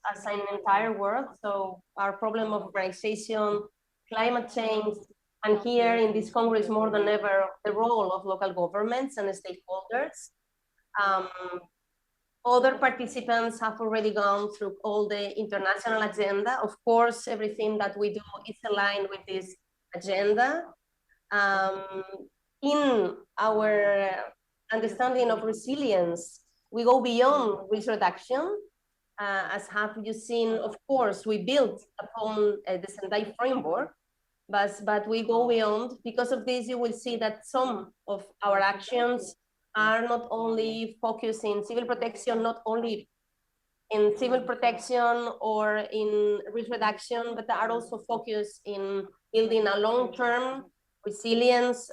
S6: as an entire world. So our problem of urbanization, climate change, and here in this Congress more than ever, the role of local governments and stakeholders. Other participants have already gone through all the international agenda. Of course, everything that we do is aligned with this agenda. In our understanding of resilience, we go beyond risk reduction. As have you seen, of course, we built upon the Sendai framework, but we go beyond. Because of this, you will see that some of our actions are not only focused in civil protection, not only in civil protection or in risk reduction, but are also focused in building a long-term resilience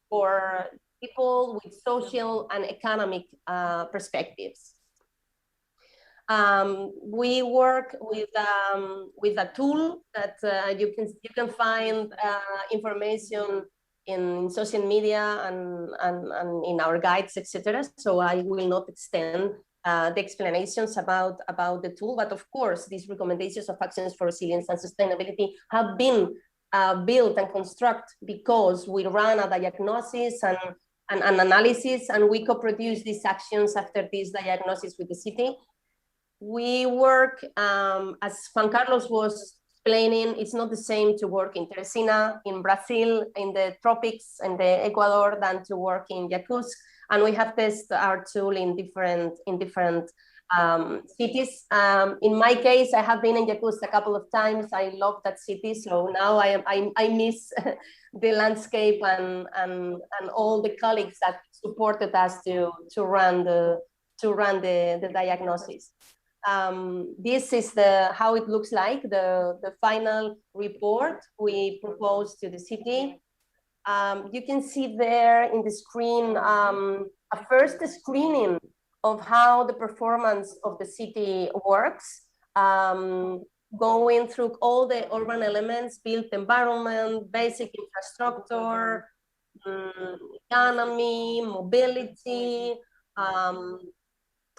S6: for people with social and economic perspectives. We work with a tool that you can find information in social media and in our guides, etc. So I will not extend the explanations about the tool, but of course, these recommendations of actions for resilience and sustainability have been built and constructed because we ran a diagnosis and an analysis, and we co-produce these actions after this diagnosis with the city. We work, as Juan Carlos was explaining, it's not the same to work in Teresina, in Brazil, in the tropics, in the Ecuador, than to work in Yakutsk. And we have tested our tool in different cities. In my case, I have been in Yakutsk a couple of times. I love that city, so now I miss the landscape and all the colleagues that supported us to run the diagnosis. This is how it looks like, the final report we proposed to the city. You can see there in the screen a first screening of how the performance of the city works. going through all the urban elements, built environment, basic infrastructure, economy, mobility,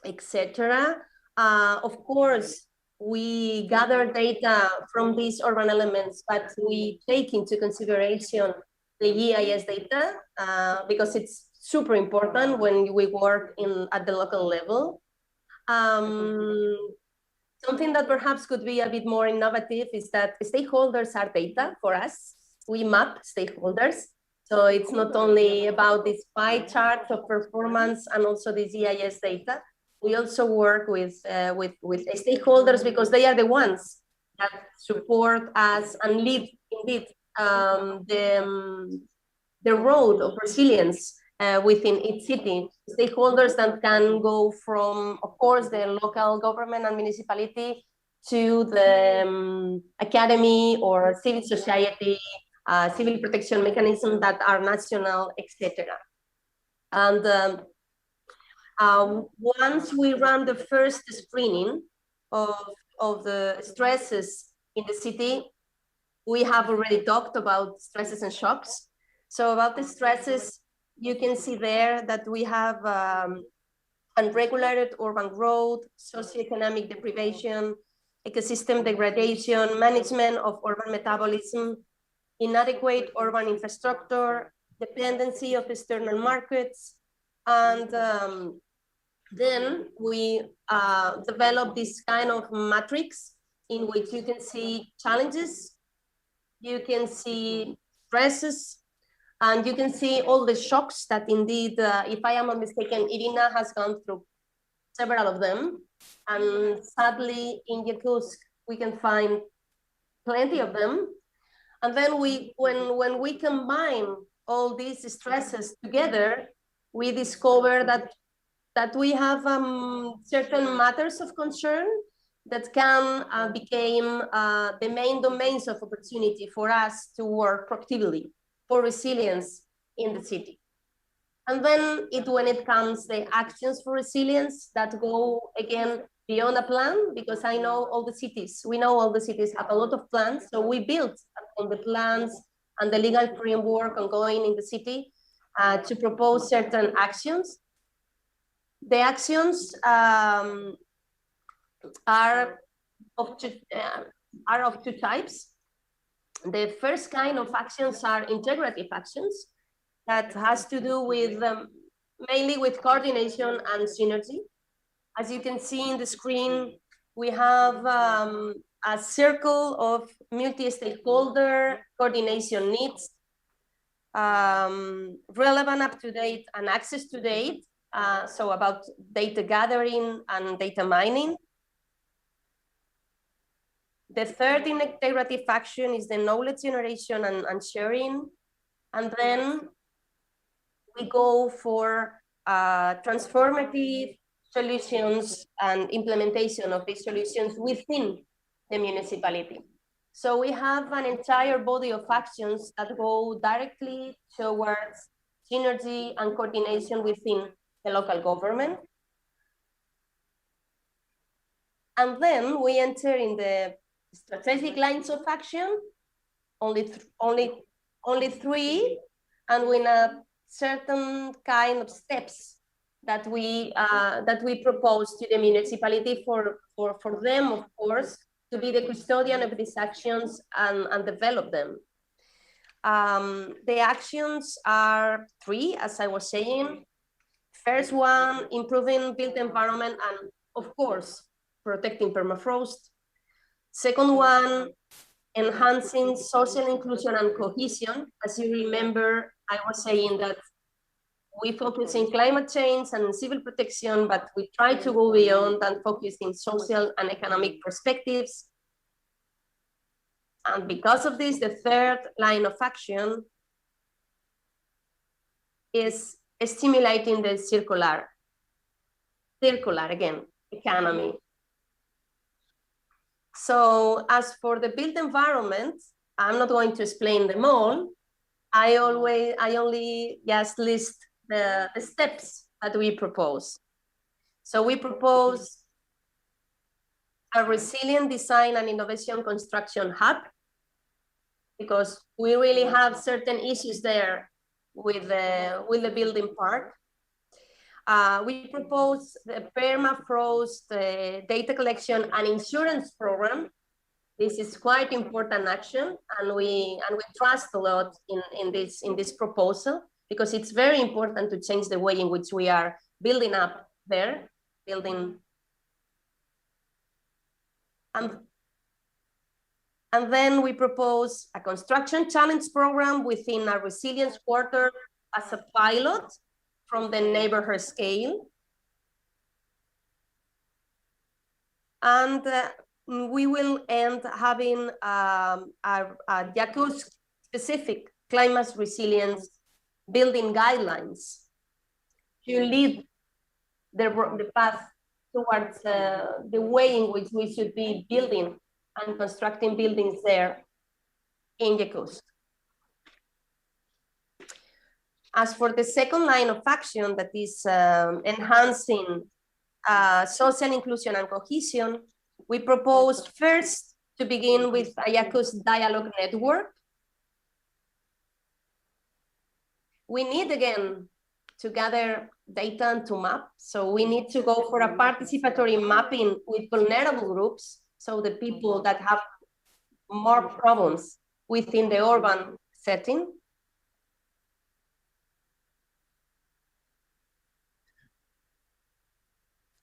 S6: etc. Of course, we gather data from these urban elements, but we take into consideration the GIS data because it's super important when we work at the local level. Something that perhaps could be a bit more innovative is that stakeholders are data for us. We map stakeholders. So it's not only about this pie chart of performance and also the GIS data. We also work with stakeholders because they are the ones that support us and lead indeed the road of resilience within each city. Stakeholders that can go from, of course, the local government and municipality to the academy or civil society, civil protection mechanisms that are national, etc. And once we run the first screening of the stresses in the city, we have already talked about stresses and shocks. So about the stresses, you can see there that we have unregulated urban growth, socioeconomic deprivation, ecosystem degradation, management of urban metabolism, inadequate urban infrastructure, dependency of external markets, and then we develop this kind of matrix in which you can see challenges, you can see stresses, and you can see all the shocks that indeed, if I am not mistaken, Irina has gone through several of them. And sadly, in Yakutsk, we can find plenty of them. And then when we combine all these stresses together, we discover that we have certain matters of concern that can become the main domains of opportunity for us to work proactively for resilience in the city. And then when it comes the actions for resilience that go again beyond a plan, because I know all the cities, we know all the cities have a lot of plans. So we built on the plans and the legal framework ongoing in the city to propose certain actions. The actions are of two types. The first kind of actions are integrative actions that has to do with mainly with coordination and synergy. As you can see in the screen, we have a circle of multi-stakeholder coordination needs, relevant, up-to-date, and access to date. So about data gathering and data mining. The third integrative action is the knowledge generation and sharing. And then we go for transformative solutions and implementation of these solutions within the municipality. So we have an entire body of actions that go directly towards synergy and coordination within the local government. And then we enter in the strategic lines of action, only three, and with a certain kind of steps that we propose to the municipality for them, of course, to be the custodian of these actions and develop them. The actions are three, as I was saying. First one, improving built environment and, of course, protecting permafrost. Second one, enhancing social inclusion and cohesion. As you remember, I was saying that we focus in climate change and civil protection, but we try to go beyond and focus in social and economic perspectives. And because of this, the third line of action is stimulating the circular again, economy. So as for the built environment, I'm not going to explain them all. I only just list the steps that we propose. So we propose a resilient design and innovation construction hub, because we really have certain issues there with the building part. We propose the permafrost data collection and insurance program. This is quite important action, and we trust a lot in this proposal, because it's very important to change the way in which we are building up there, and then we propose a construction challenge program within a resilience quarter as a pilot from the neighborhood scale. And we will end having a Yakutsk specific climate resilience building guidelines to lead the path towards the way in which we should be building and constructing buildings there in Yakutsk. As for the second line of action, that is enhancing social inclusion and cohesion, we proposed first to begin with a Yakutsk dialogue network. We need, again, to gather data and to map. So we need to go for a participatory mapping with vulnerable groups, so the people that have more problems within the urban setting.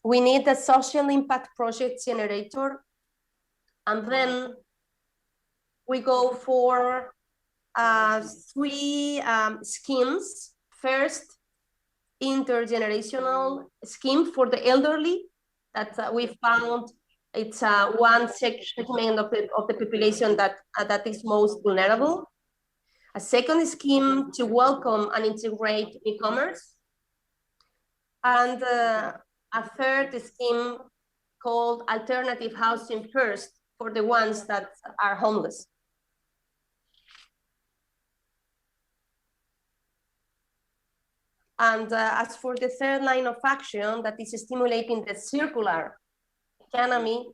S6: We need a social impact project generator. And then we go for 3 schemes. First, intergenerational scheme for the elderly that we found it's one segment of the population that is most vulnerable. A second scheme to welcome and integrate newcomers. And a third scheme called alternative housing first for the ones that are homeless. And as for the third line of action, that is stimulating the circular economy,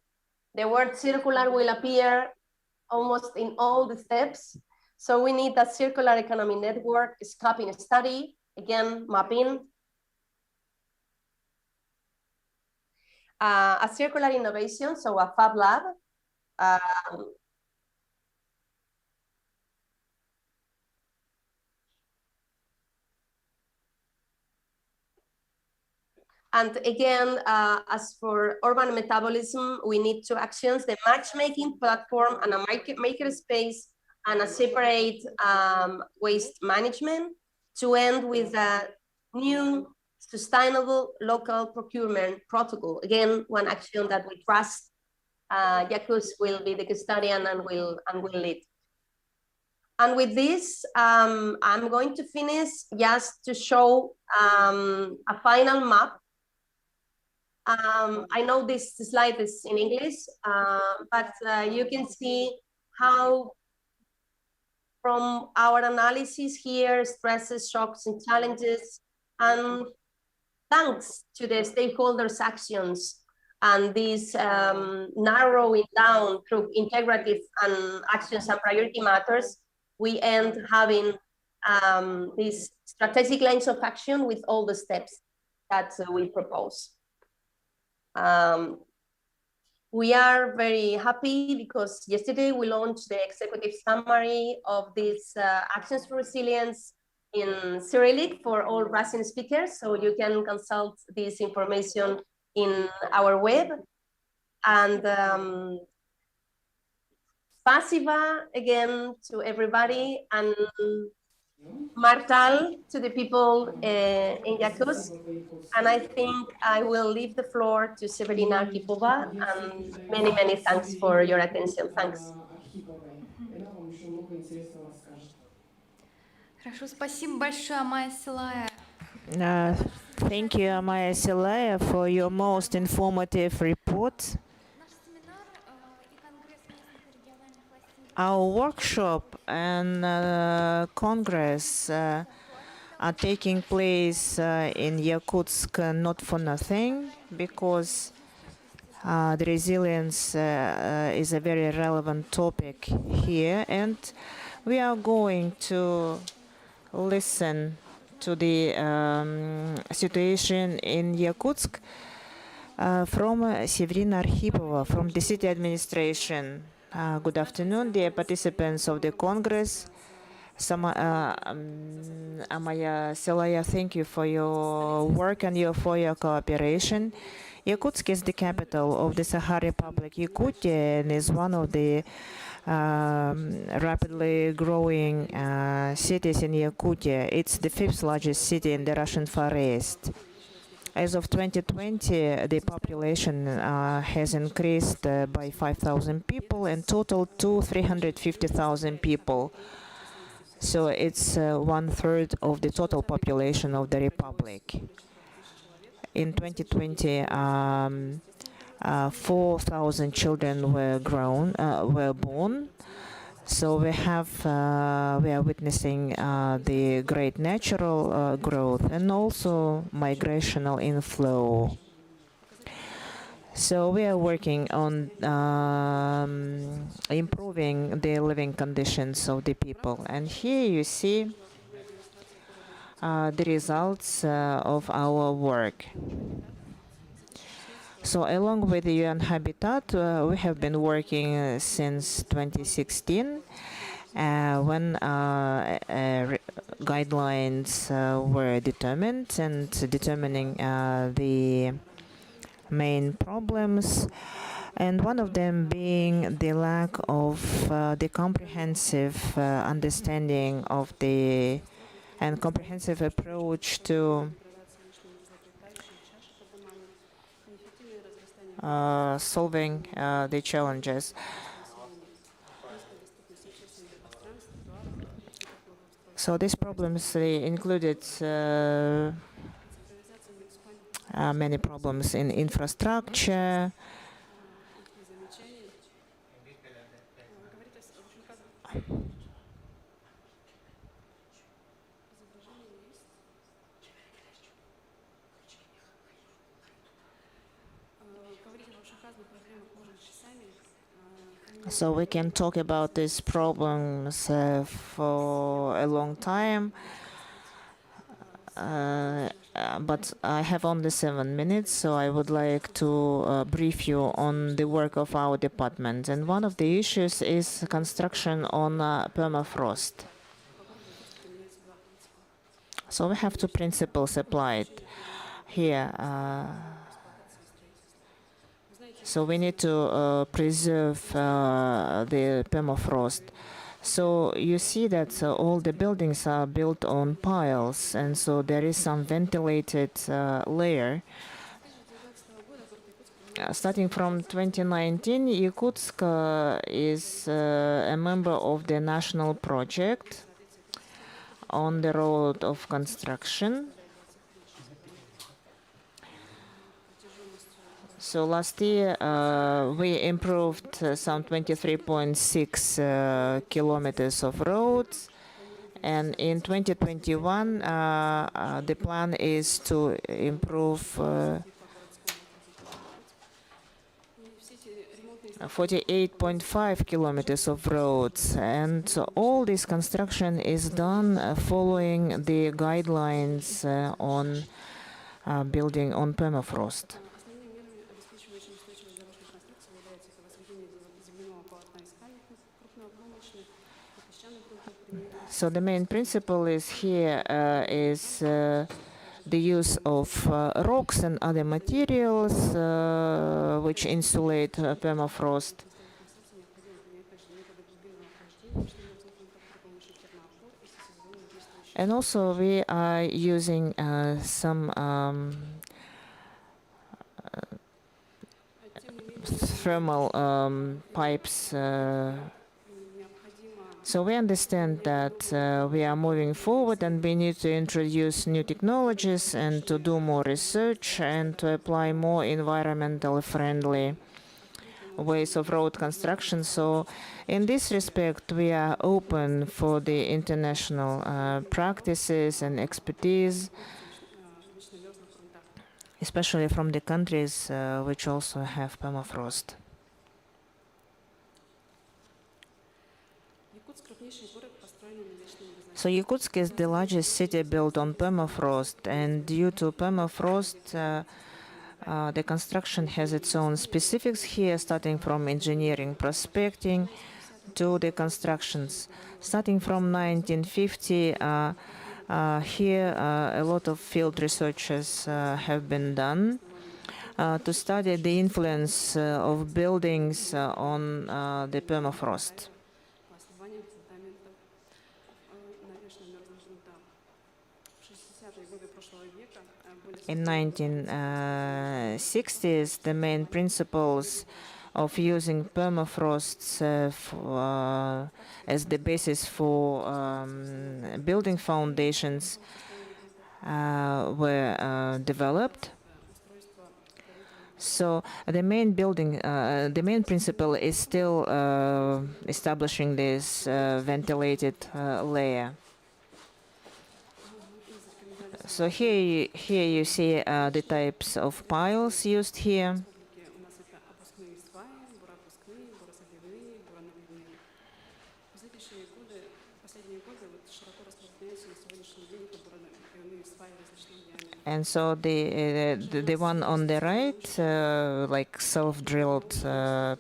S6: the word circular will appear almost in all the steps. So we need a circular economy network, scoping study, again, mapping. A circular innovation, so a Fab Lab. And again, as for urban metabolism, we need 2 actions: the matchmaking platform and a maker space, and a separate waste management, to end with a new sustainable local procurement protocol. Again, one action that we trust Yakutsk will be the custodian and will lead. And with this, I'm going to finish just to show a final map. I know this slide is in English, but you can see how, from our analysis here, stresses, shocks, and challenges, and thanks to the stakeholders' actions and this narrowing down through integrative and actions and priority matters, we end having these strategic lines of action with all the steps that we propose. We are very happy because yesterday we launched the executive summary of these actions for resilience in Cyrillic for all Russian speakers, so you can consult this information in our web. And spasiba again to everybody, and Martal to the people in Yakutsk. And I think I will leave the floor to Severina Arkhipova, and many, many thanks for your attention. Thanks.
S1: Хорошо, спасибо большое, Майя Силая.
S7: Thank you, Amaya Silaya, for your most informative report.
S1: Наш семинар и конгресс местных и региональных властей
S7: Our workshop and Congress are taking place in Yakutsk not for nothing, because The resilience is a very relevant topic here, and we are going to listen to the situation in Yakutsk from Severina Arkhipova from the city administration. Good afternoon, dear participants of the Congress. Amaya Selaya, thank you for your work and for your cooperation. Yakutsk is the capital of the Sakha Republic, Yakutia, and is one of the rapidly growing cities in Yakutia. It's the 5th largest city in the Russian Far East. As of 2020, the population has increased by 5,000 people and total to 350,000 people. So it's 1/3 of the total population of the republic. In 2020, 4,000 children were born. So we are witnessing the great natural growth and also migrational inflow. So we are working on improving the living conditions of the people. And here you see the results of our work. So along with the UN Habitat, we have been working since 2016 when guidelines were determined and determining the main problems, and one of them being the lack of the comprehensive understanding of the and comprehensive approach to solving the challenges. So these problems included many problems in infrastructure, so we can talk about these problems for a long time. But I have only 7 minutes, so I would like to brief you on the work of our department. And one of the issues is construction on permafrost. So we have two principles applied here. So we need to preserve the permafrost. So you see that all the buildings are built on piles, and so there is some ventilated layer. Starting from 2019, Yakutsk is a member of the national project on the road of construction. So last year, we improved some 23.6 kilometers of roads. And in 2021, the plan is to improve 48.5 kilometers of roads. And so all this construction is done following the guidelines on building on permafrost. So the main principle is here is the use of rocks and other materials which insulate permafrost. And also we are using some thermal pipes. So we understand that we are moving forward and we need to introduce new technologies and to do more research and to apply more environmentally friendly ways of road construction. So in this respect, we are open for the international practices and expertise. especially from the countries which also have permafrost. So Yakutsk is the largest city built on permafrost, and due to permafrost, the construction has its own specifics here, starting from engineering, prospecting, to the constructions. Starting from 1950, here a lot of field researches have been done to study the influence of buildings on the permafrost. In 1960s, the main principles of using permafrost as the basis for building foundations were developed. So the main principle is still establishing this ventilated layer. So here you see the types of piles used here. And so the one on the right, like self-drilled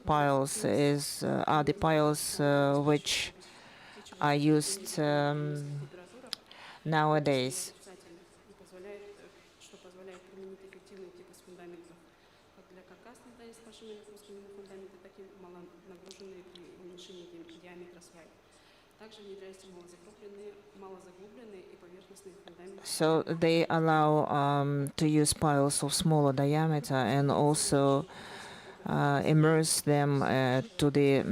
S7: piles, are the piles which are used nowadays. So they allow to use piles of smaller diameter and also immerse them to the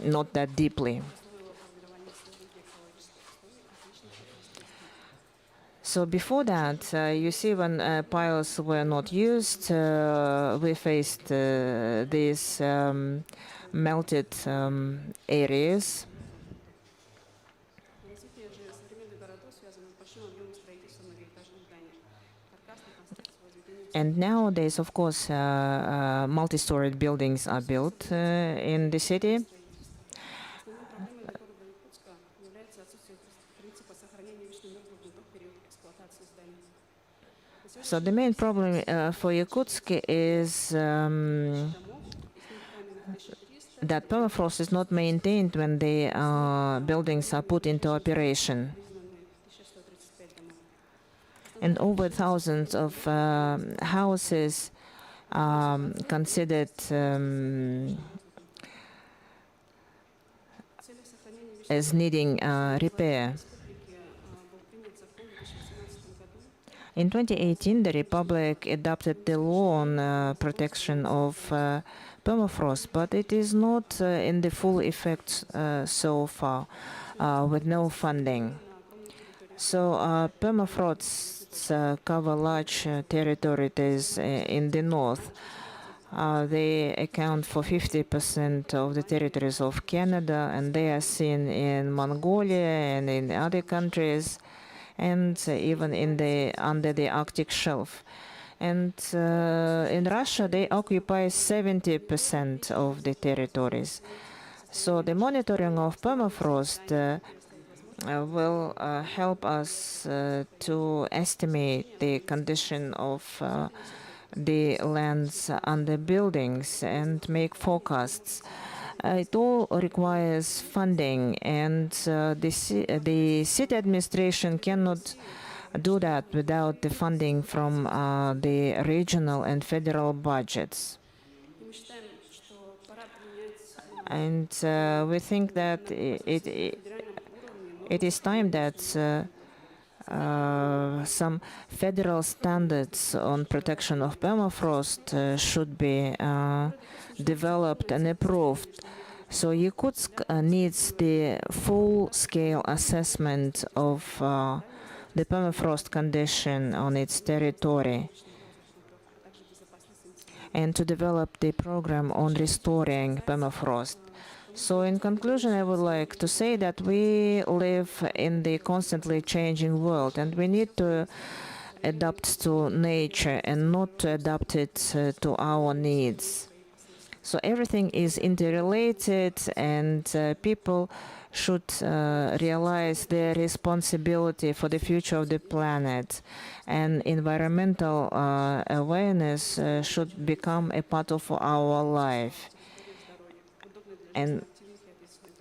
S7: not that deeply. So before that, you see when piles were not used, we faced these melted areas. And nowadays, of course, multi-storied buildings are built in the city. So the main problem for Yakutsk is that permafrost is not maintained when the buildings are put into operation. And over thousands of houses considered as needing repair. In 2018, the Republic adopted the law on protection of permafrost, but it is not in the full effect so far, with no funding. So permafrosts cover large territories in the north. They account for 50% of the territories of Canada, and they are seen in Mongolia and in other countries, and even under the Arctic shelf. And in Russia, they occupy 70% of the territories. So the monitoring of permafrost will help us to estimate the condition of the lands under buildings and make forecasts. It all requires funding, and the city administration cannot do that without the funding from the regional and federal budgets. And we think that it is time that some federal standards on protection of permafrost should be developed and approved. So Yakutsk needs the full-scale assessment of the permafrost condition on its territory, and to develop the program on restoring permafrost. So in conclusion, I would like to say that we live in the constantly changing world, and we need to adapt to nature and not to adapt it to our needs. So everything is interrelated, and people should realize their responsibility for the future of the planet. And environmental awareness should become a part of our life. And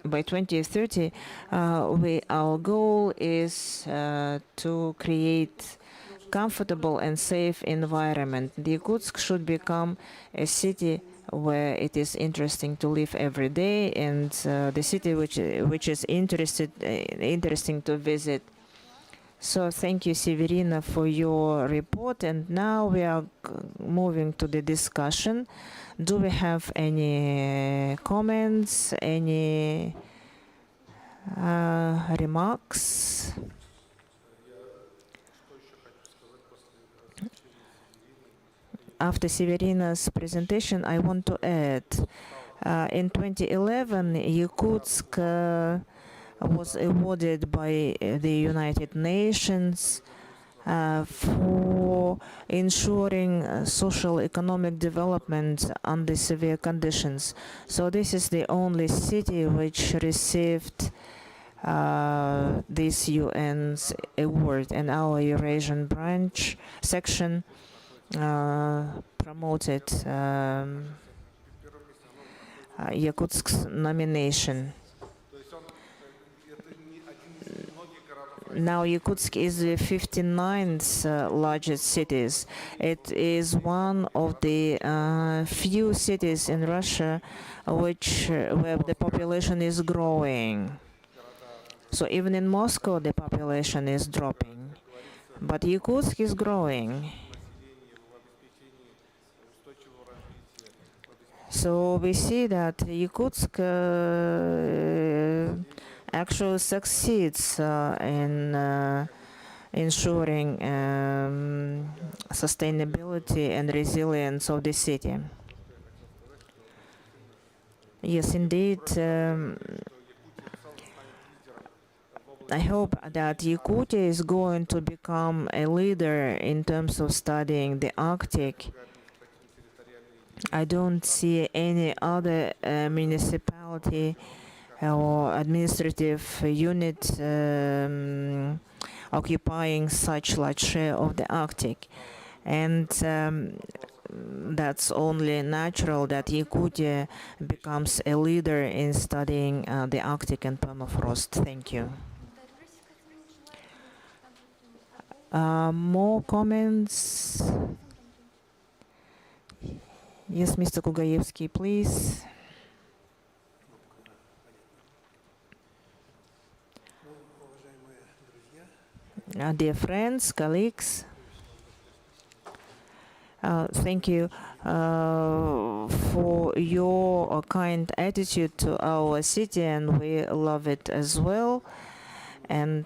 S7: by 2030, our goal is to create comfortable and safe environment. The Yakutsk should become a city where it is interesting to live every day, and the city which is interesting to visit. So thank you, Severina, for your report. And now we are moving to the discussion. Do we have any comments, any remarks? After Severina's presentation, I want to add, in 2011, Yakutsk was awarded by the United Nations for ensuring social economic development under severe conditions. So this is the only city which received this UN's award, and our Eurasian branch section promoted Yakutsk's nomination. Now Yakutsk is the 59th largest cities. It is one of the few cities in Russia where the population is growing. So even in Moscow, the population is dropping, but Yakutsk is growing. So we see that Yakutsk actually succeeds in ensuring sustainability and resilience of the city. Yes, indeed. I hope that Yakutia is going to become a leader in terms of studying the Arctic. I don't see any other municipality or administrative unit occupying such large share of the Arctic. And that's only natural that Yakutia becomes a leader in studying the Arctic and permafrost. Thank you. More comments? Yes, Mr. Kugaevsky, please. Dear friends, colleagues, thank you for your kind attitude to our city, and we love it as well. And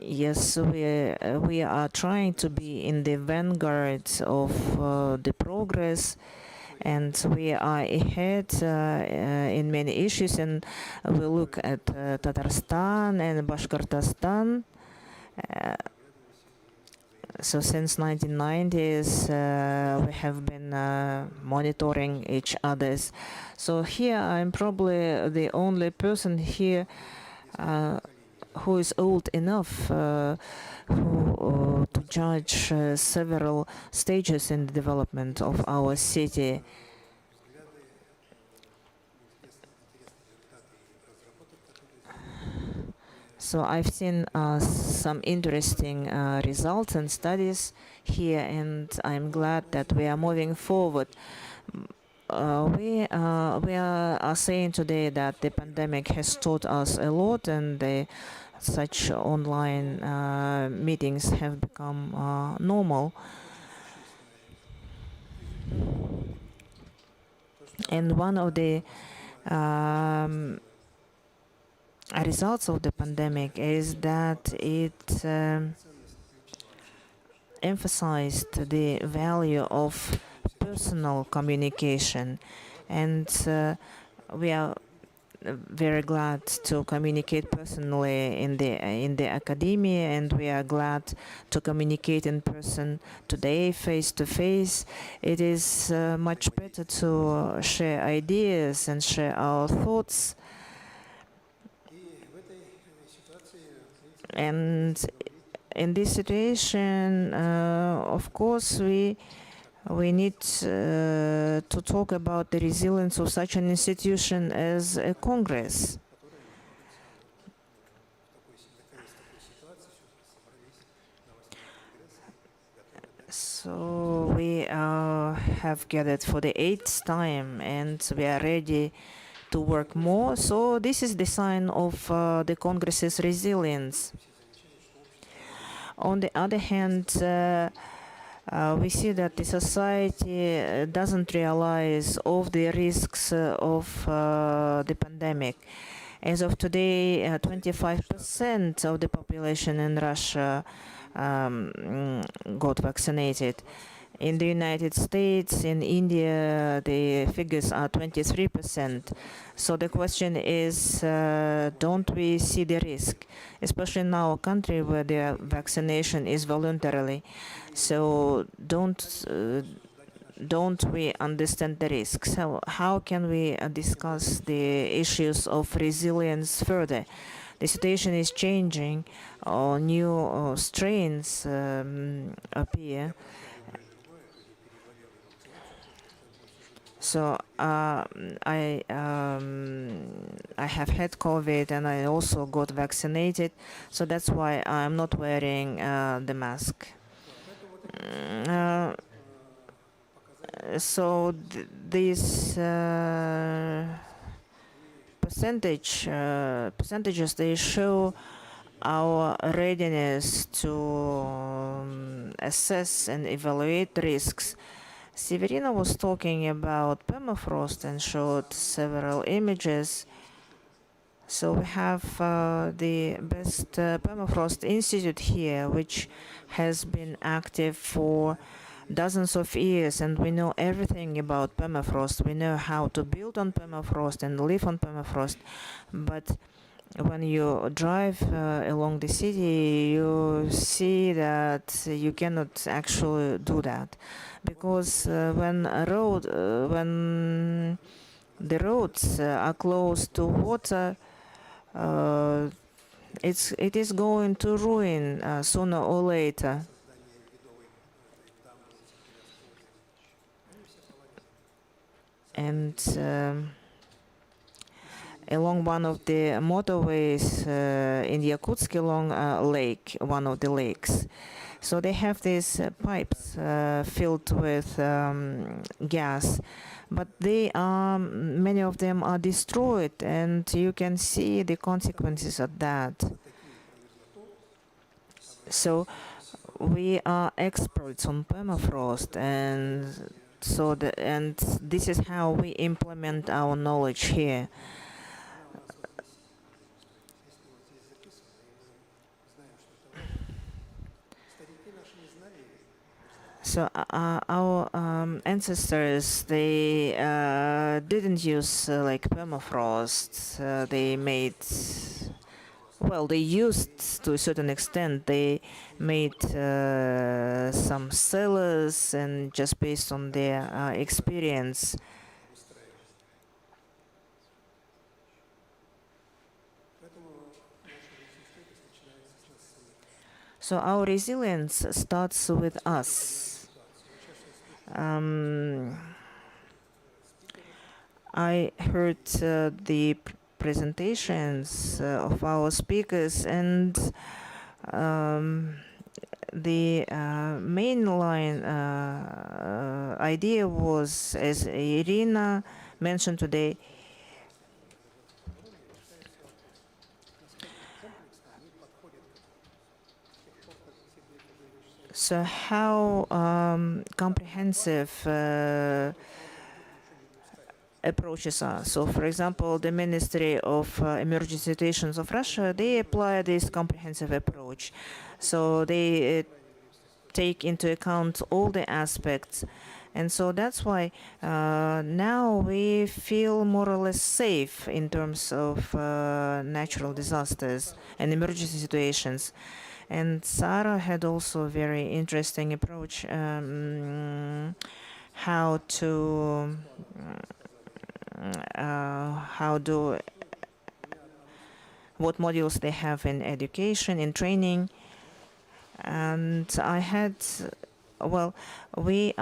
S7: yes, we are trying to be in the vanguard of the progress, and we are ahead in many issues, and we look at Tatarstan and Bashkortostan. So since 1990s, we have been monitoring each other's. So here I'm probably the only person here who is old enough to judge several stages in the development of our city. So I've seen some interesting results and studies here, and I'm glad that we are moving forward. We are saying today that the pandemic has taught us a lot, and such online meetings have become normal. And one of the results of the pandemic is that it emphasized the value of personal communication, and we are very glad to communicate personally in the academia, and we are glad to communicate in person today, face to face. It is much better to share ideas and share our thoughts. And in this situation, of course, we need to talk about the resilience of such an institution as a Congress. So we have gathered for the 8th time, and we are ready to work more. So this is the sign of the Congress's resilience. On the other hand, we see that the society doesn't realize of the risks of the pandemic. As of today, 25% of the population in Russia got vaccinated. In the United States, in India, the figures are 23%. So the question is, don't we see the risk, especially in our country where the vaccination is voluntarily? So don't we understand the risks? So how can we discuss the issues of resilience further? The situation is changing, new strains appear. So I have had COVID and I also got vaccinated, so that's why I'm not wearing the mask. So these percentages, they show our readiness to assess and evaluate risks. Severina was talking about permafrost and showed several images. So we have the best permafrost institute here, which has been active for dozens of years, and we know everything about permafrost. We know how to build on permafrost and live on permafrost. But when you drive along the city, you see that you cannot actually do that, because when the roads are close to water, it is going to ruin sooner or later. And along one of the motorways in Yakutsk, along a lake, one of the lakes. So they have these pipes filled with gas, but many of them are destroyed, and you can see the consequences of that. So we are experts on permafrost, and this is how we implement our knowledge here. So our ancestors, they didn't use like permafrost. They used to a certain extent. They made some cellars, and just based on their experience. So our resilience starts with us. I heard the presentations of our speakers, and the mainline idea was, as Irina mentioned today, so how comprehensive approaches are. So, for example, the Ministry of Emergency Situations of Russia, they apply this comprehensive approach. So they take into account all the aspects, And so that's why now we feel more or less safe in terms of natural disasters and emergency situations. And Sarah had also a very interesting approach how do what modules they have in education, in training. And I had, well, we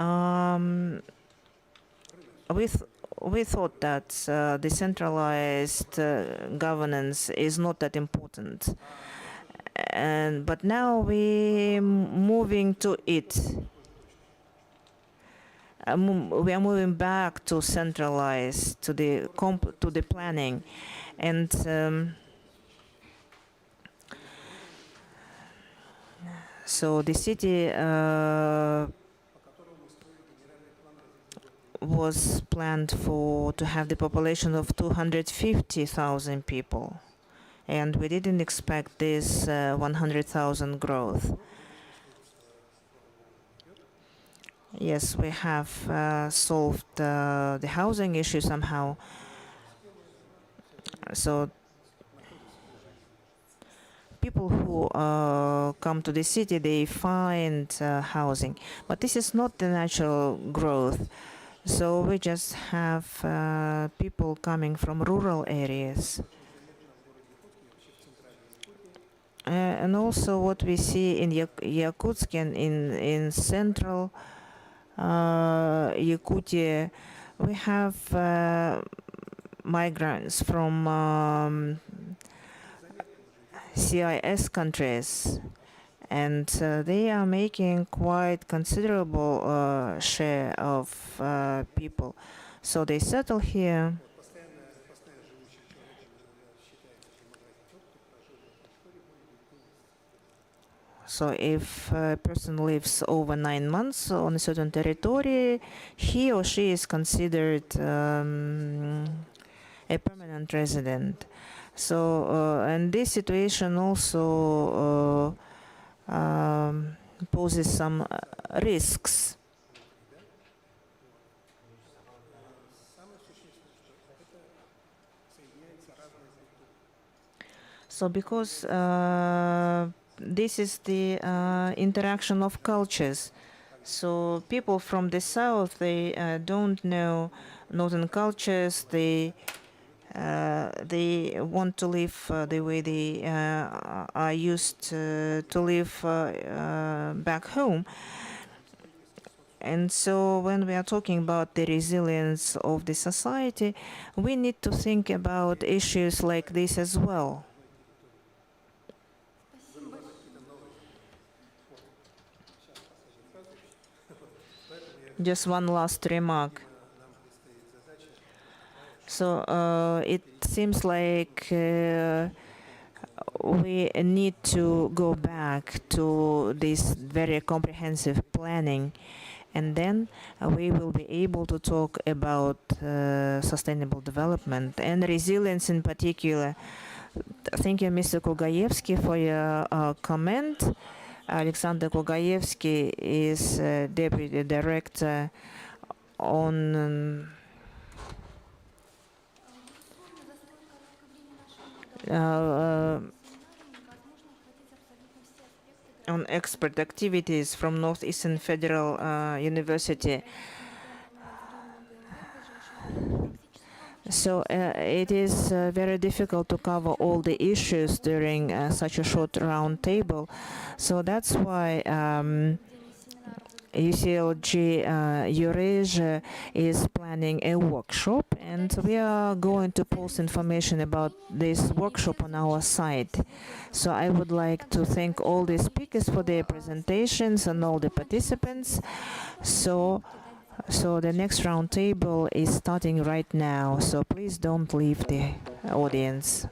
S7: thought that decentralized governance is not that important, but now we moving to it. We are moving back to centralized, to the planning, and so the city was planned to have the population of 250,000 people, and we didn't expect this 100,000 growth. Yes, we have solved the housing issue somehow. So people who come to the city, they find housing, but this is not the natural growth. So we just have people coming from rural areas. And also what we see in Yakutsk and in central Yakutia, we have migrants from CIS countries, and they are making quite considerable share of people. So they settle here. So if a person lives over 9 months on a certain territory, he or she is considered a permanent resident. So, and this situation also poses some risks. So because this is the interaction of cultures. So people from the south, they don't know northern cultures. They want to live the way they are used to live back home. And so when we are talking about the resilience of the society, we need to think about issues like this as well. Just one last remark. So it seems like we need to go back to this very comprehensive planning, and then we will be able to talk about sustainable development and resilience in particular. Thank you, Mr. Kogaevsky, for your comment. Alexander Kogaevsky is Deputy Director on expert activities from Northeastern Federal University. So it is very difficult to cover all the issues during such a short round table. So that's why UCLG Eurasia is planning a workshop, and we are going to post information about this workshop on our site. So I would like to thank all the speakers for their presentations and all the participants. So the next round table is starting right now, so please don't leave the audience.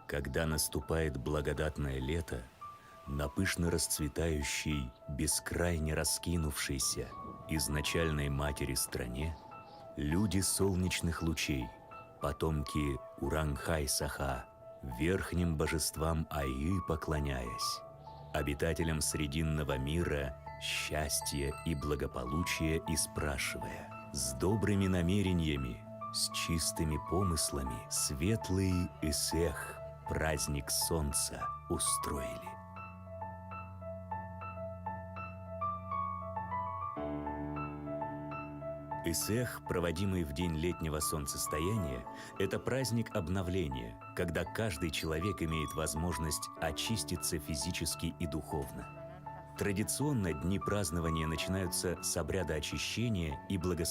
S8: Когда наступает благодатное лето, на пышно расцветающей, бескрайне раскинувшейся изначальной матери стране, люди солнечных лучей, потомки Урангхай-Саха, верхним божествам Айы поклоняясь, обитателям Срединного мира счастья и благополучия и спрашивая, с добрыми намерениями, с чистыми помыслами, светлый Исех, праздник солнца, устроили. Исех, проводимый в день летнего солнцестояния, это праздник обновления, когда каждый человек имеет возможность очиститься физически и духовно. Традиционно дни празднования начинаются с обряда очищения и благословения.